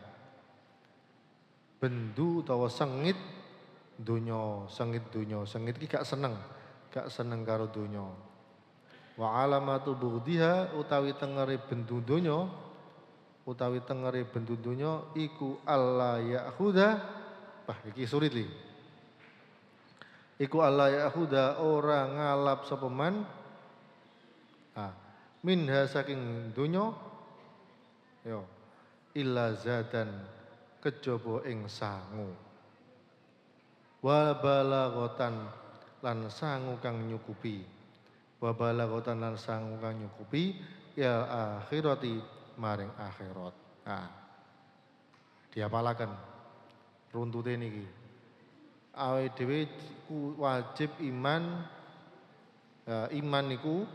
Bendu utawa sengit donya, sengit donya. Sengit iki gak seneng karo donya. Wa alamatu bughdiha utawi tengere bendu donya, iku alla ya'khudha. Wah, iki sulit iki. Iku alla ya'khudha ora ngalap sapa man. Minha saking donya yo illa zadan kejaba ing sangu. Wa balaghatan lan sangu kang nyukupi. Wa balaghatan lan sangu kang nyukupi ya akhirati maring akhirat. Diapalaken runtute niki. Awake dhewe wajib iman. Iman niku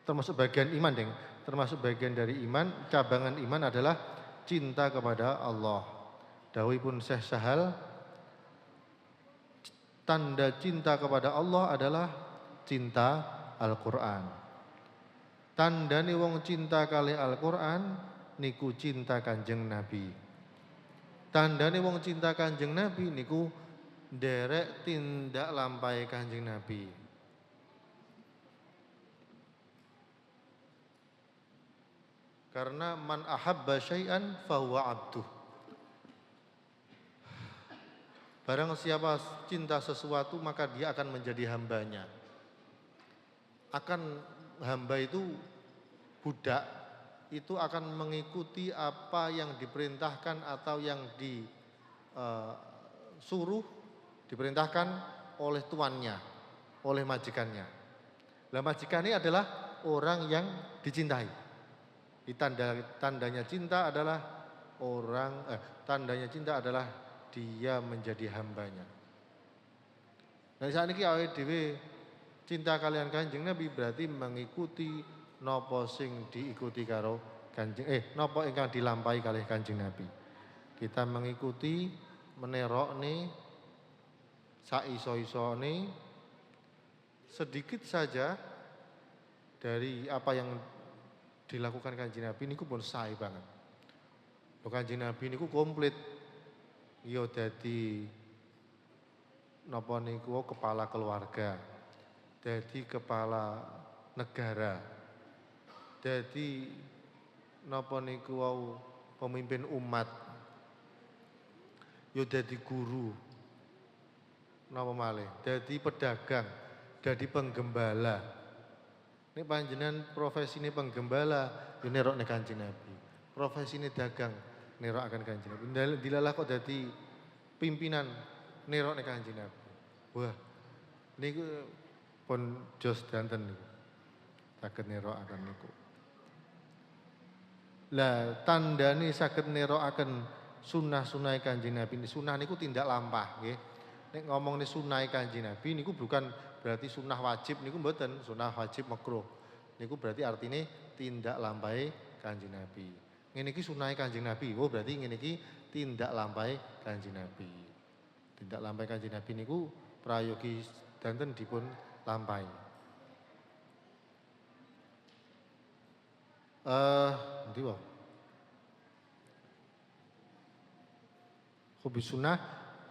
termasuk bagian iman, Deng. Termasuk bagian dari iman, cabangan iman adalah cinta kepada Allah. Dawuhipun Syekh Sahal, tanda cinta kepada Allah adalah cinta Al-Qur'an. Tandane wong cinta kali Al-Qur'an niku cinta Kanjeng Nabi. Tandane wong cinta Kanjeng Nabi niku nderek tindak lampahe Kanjeng Nabi. Karena man ahabba syai'an fahuwa abduh. Barang siapa cinta sesuatu maka dia akan menjadi hambanya. Hamba itu budak, itu akan mengikuti apa yang diperintahkan atau yang disuruh, diperintahkan oleh tuannya, oleh majikannya. Lah majikannya adalah orang yang dicintai. Tandanya cinta adalah dia menjadi hambanya. Nah saat ini awake dhewe cinta kalian Kanjeng Nabi berarti mengikuti napa sing diikuti karo napa ingkang dilampahi kalih Kanjeng Nabi. Kita mengikuti menerokne saiso-isone sedikit saja dari apa yang dilakukan Kanjeng Nabi niku pun sae banget. Kanjeng Nabi niku komplit. Ya dadi napa niku kepala keluarga, dadi kepala negara, dadi napa niku wau pemimpin umat, ya dadi guru, napa malih, dadi pedagang, dadi penggembala. Ini panjenengan profesine penggembala, ya nerokne Kanjeng Nabi. Profesine dagang, nerokaken Kanjeng Nabi. Dilalah kok dadi pimpinan, nerokne Kanjeng Nabi. Wah, niku pun jos danten niku. Saged nerokaken niku. Lah tandane saged nerokaken sunah-sunah Kanjeng Nabi. Sunah niku tindak lampah nggih. Nek ngomongne sunah Kanjeng Nabi niku bukan berarti sunah wajib niku mboten, sunah wajib makruh. Niku berarti artine tindak lampahe Kanjeng Nabi. Ngene iki sunahe Kanjeng Nabi. Oh berarti ngene iki tindak lampahe Kanjeng Nabi. Tindak lampahe Kanjeng Nabi niku prayogi danten dipun lampahi. Endi wae? Hobi sunnah,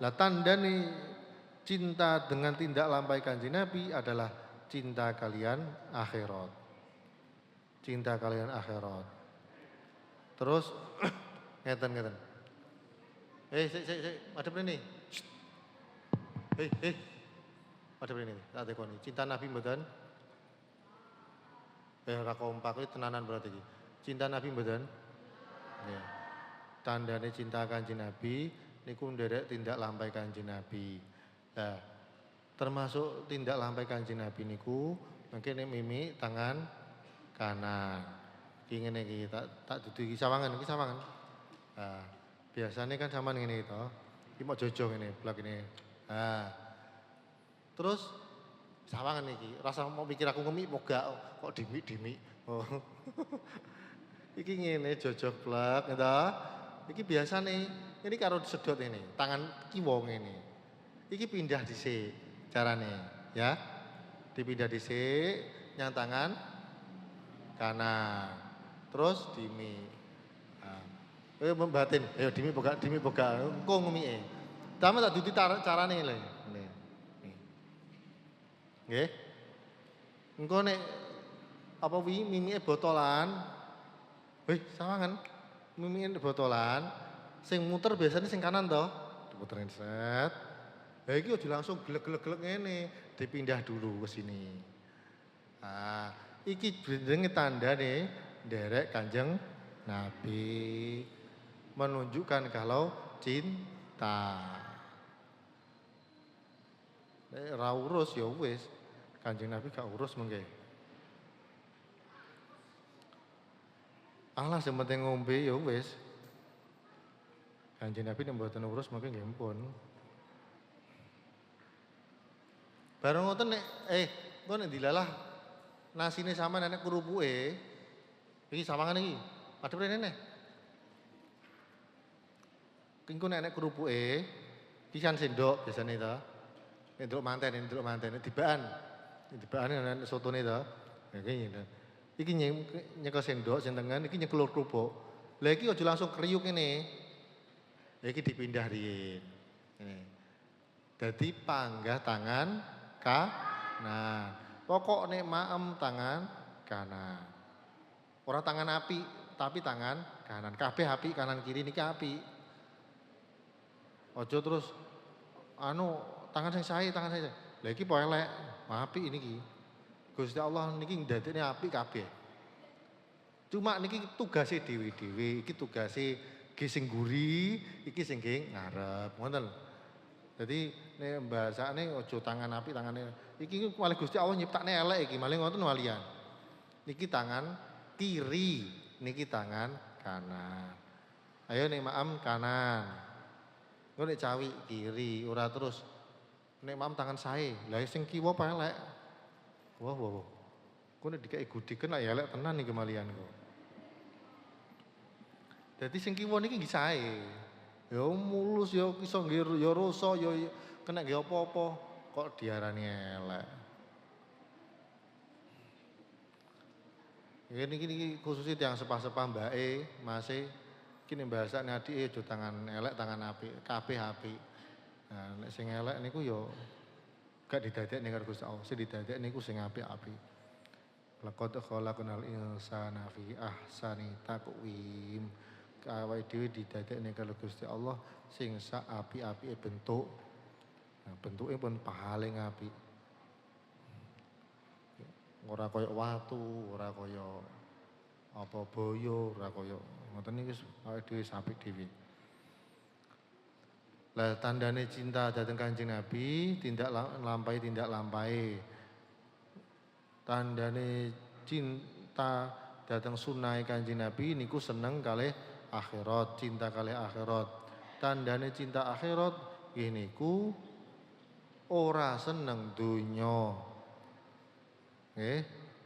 lah tandane cinta dengan tindak lampahi Kanjeng Nabi adalah cinta kalian akhirat. Cinta kalian akhirat. Terus ngeten. Sik, madhep rene. Madhep rene. Tak tekoni. Cinta Nabi mboten? Ora kompak iki tenanan berarti iki. Cinta Nabi mboten? Nggih. Tandane cinta Kanjeng Nabi niku nderek tindak lampahi Kanjeng Nabi. Nah, termasuk tindak lampahi Kanjeng Nabi niku mungkin mimi tangan kanan. Iki ngene iki tak dudu iki sawangan. Nah, biasanya kan sampean ngene to. Iki mau jojo ngene, blak ini. Nah. Terus sawangan iki, rasa mau mikir aku ngemi moga kok dimi. Oh. Iki ngene jojok blak to. Iki biasane ini karo sedot ini, tangan kiwa ngene. Iki pindah dhisik carane, ya. Dipindah dhisik, nyang tangan kanan. Terus dimi. Ayo membatin, ayo dimi boga, engko ngumike. Dame tak duti carane lho. Nggih. Engko nek apa wi mimike botolan. Sawangan. Mimike botolan, sing muter biasanya sing kanan to. Diputerin set. Lah iki aja langsung glek-glek ngene, dipindah dulu ke sini. Nah, iki jenenge tandane nderek Kanjeng Nabi. Menunjukkan kalau cinta. Nek ora urus ya wis. Kanjeng Nabi gak urus mengke. Alah sing penting ngombe ya wis. Kanjeng Nabi nek mboten urus mengke nggih pun. Bareng ngoten nek engko nek dilalah nasine sampean nek kerupuke. Iki sawangan iki. Padhe rene. Engko nek kerupuke pisan sendok biasane to. Nduk manten dibaan. Dibaan nek sotone to. Iki nyekel sendok sing tengen iki nyekel kerupuk. Lah iki aja langsung kriuk ngene. Iki dipindah riyin. Ngene. Dadi panggah tangan kanan. Pokok nek maem tangan kanan. Ora tangan api, tapi tangan kanan. Kabeh api kanan kiri niki api. Aja terus tangan sing sae. Lah iki po elek, apik niki. Gusti Allah niki ndadekne apik kabeh. Cuma niki tugase dhewe-dhewe, iki tugase ge sing guri, iki sing ngarep, ngoten lho. Dadi nek bahasane aja tangan apik tangane. Iki malah Gusti Allah nyiptakne elek iki, malah ngoten walian. Niki tangan kiri, niki tangan kanan. Ayo nek maem kanan. Engko nek cawi kiri, ora terus nek maem tangan sae. Lah sing kiwa apa elek? Wah. Kok nek dikek gudiken lak ya elek tenan iki malian kok. Dadi sing kiwa niki nggih sae. Ya mulus ya iso nggih ya rasa ya kena nggih apa-apa kok diarani elek. Niki khususnya yang sepah-sepah mbake, mase iki nek bahasane adike aja tangan elek tangan apik, kabeh apik. Nah nek sing elek niku ya gak didadekne karo Gusti Allah, sing didadekne niku sing apik-apik. Laqad khalaqnal insana fi ahsani taqwim. Awake dhewe didadekne karo Gusti Allah sing sak apik-apike bentuk. Nah, bentuke pun paling apik. Ora kaya watu, ora kaya apa boyo, ora kaya ngoten iki awake dhewe apik dhewe. Lah tandane cinta dhateng Kanjeng Nabi tindak lampahi. Tandane cinta dhateng sunnahe Kanjeng Nabi niku seneng kalih akhirat, cinta kalih akhirat. Tandane cinta akhirat nggih niku ora seneng donya. Nggih,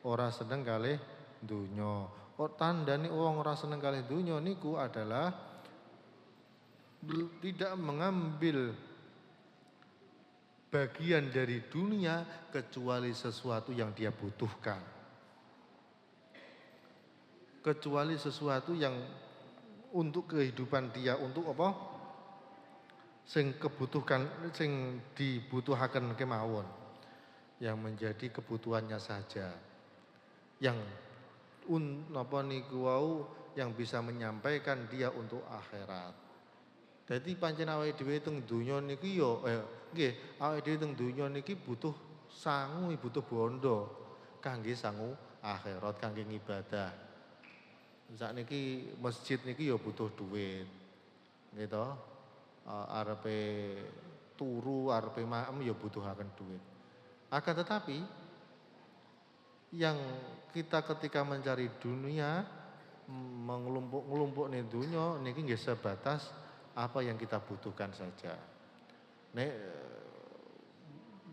ora seneng kalih donya. Tandane wong ora seneng kalih donya niku adalah tidak mengambil bagian dari dunia kecuali sesuatu yang dia butuhkan. Kecuali sesuatu yang untuk kehidupan dia, untuk apa? Sing dibutuhkan kemawon. Yang menjadi kebutuhannya saja. Yang yang bisa menyampaikan dia untuk akhirat. Jadi pancen awake dhewe teng donya niki ya nggih, awake dhewe teng donya niki butuh sangu, butuh bondo kangge sangu akhirat, kangge ngibadah. Sakniki masjid niki ya butuh duit. Nggih to? Arepe turu, arepe maem ya butuhaken duit. Akan tetapi yang kita ketika mencari dunia mengelumpuk nih dunia niki nggih sebatas apa yang kita butuhkan saja. Nek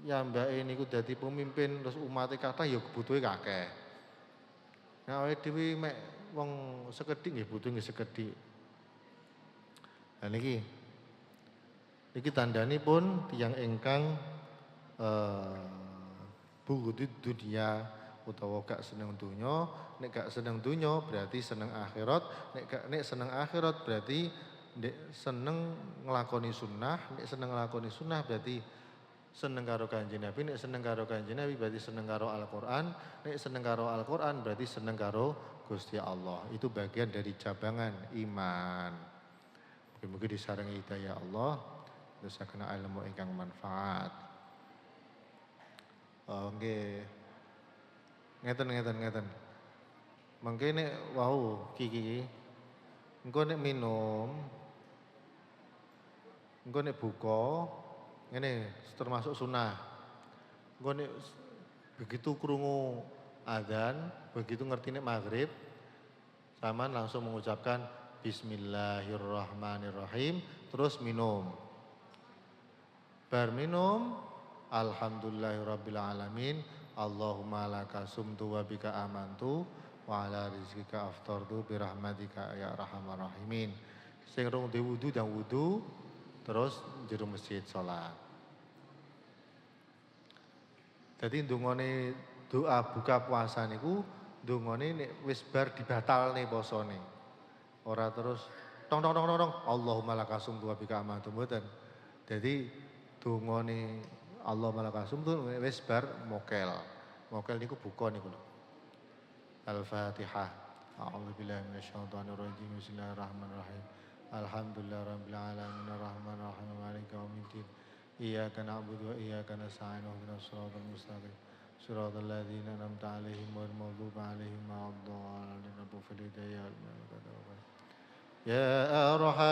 ya mbake niku dadi pemimpin terus umat kathah ya kebutuhe akeh. Nah awake dhewe mek wong sekedhik nggih butuh nggih sekedhik. Nah niki tandhanipun tiyang ingkang Bughdud dunya utawa gak seneng dunya, nek gak seneng dunya berarti seneng akhirat, nek seneng akhirat berarti nek seneng nglakoni sunnah, nek seneng nglakoni sunnah berarti seneng karo Kanjeng Nabi, nek seneng karo Kanjeng Nabi berarti seneng karo Al-Qur'an, nek seneng karo Al-Qur'an berarti seneng karo Gusti Allah. Itu bagian dari cabangan iman. Mugi-mugi disarengi hidayah Allah, terus kena ilmu ingkang manfaat. Oh nggih. Ngeten. Mengke nek wau iki engko nek minum, engko nek buka ngene termasuk sunah. Engko nek begitu krungu adzan, begitu ngerti nek maghrib, sampean langsung mengucapkan Bismillahirrahmanirrahim, terus minum. Bar minum, Alhamdulillahirrabbilalamin, Allahumma laka sumtu wa bika amantu wa ala rizkika aftartu birahmatika ya arhamar rahimin. Sing rung wudu dan wudu, terus jero masjid salat. Dadi ndongane doa buka puasa niku ndongane nek wis bar dibatalne posone. Ora terus tong Allahumma laka sumtu wa bika amantu mboten. Dadi dongane Allahumma laka sumtu wis bar mokel. Mokel niku buka niku lho. Al-Fatihah. A'udzubillahi minasyaitonir rajim. Bismillahirrahmanirrahim. Alhamdulillahirabbil alamin arrahmanir rahim maliki yaumiddin. Iyyaka na'budu wa iyyaka nasta'in ihdinas siratal mustaqim. Siratal ladzina an'amta 'alaihim ghairil maghdubi 'alaihim waladdallin. Ya Arhamar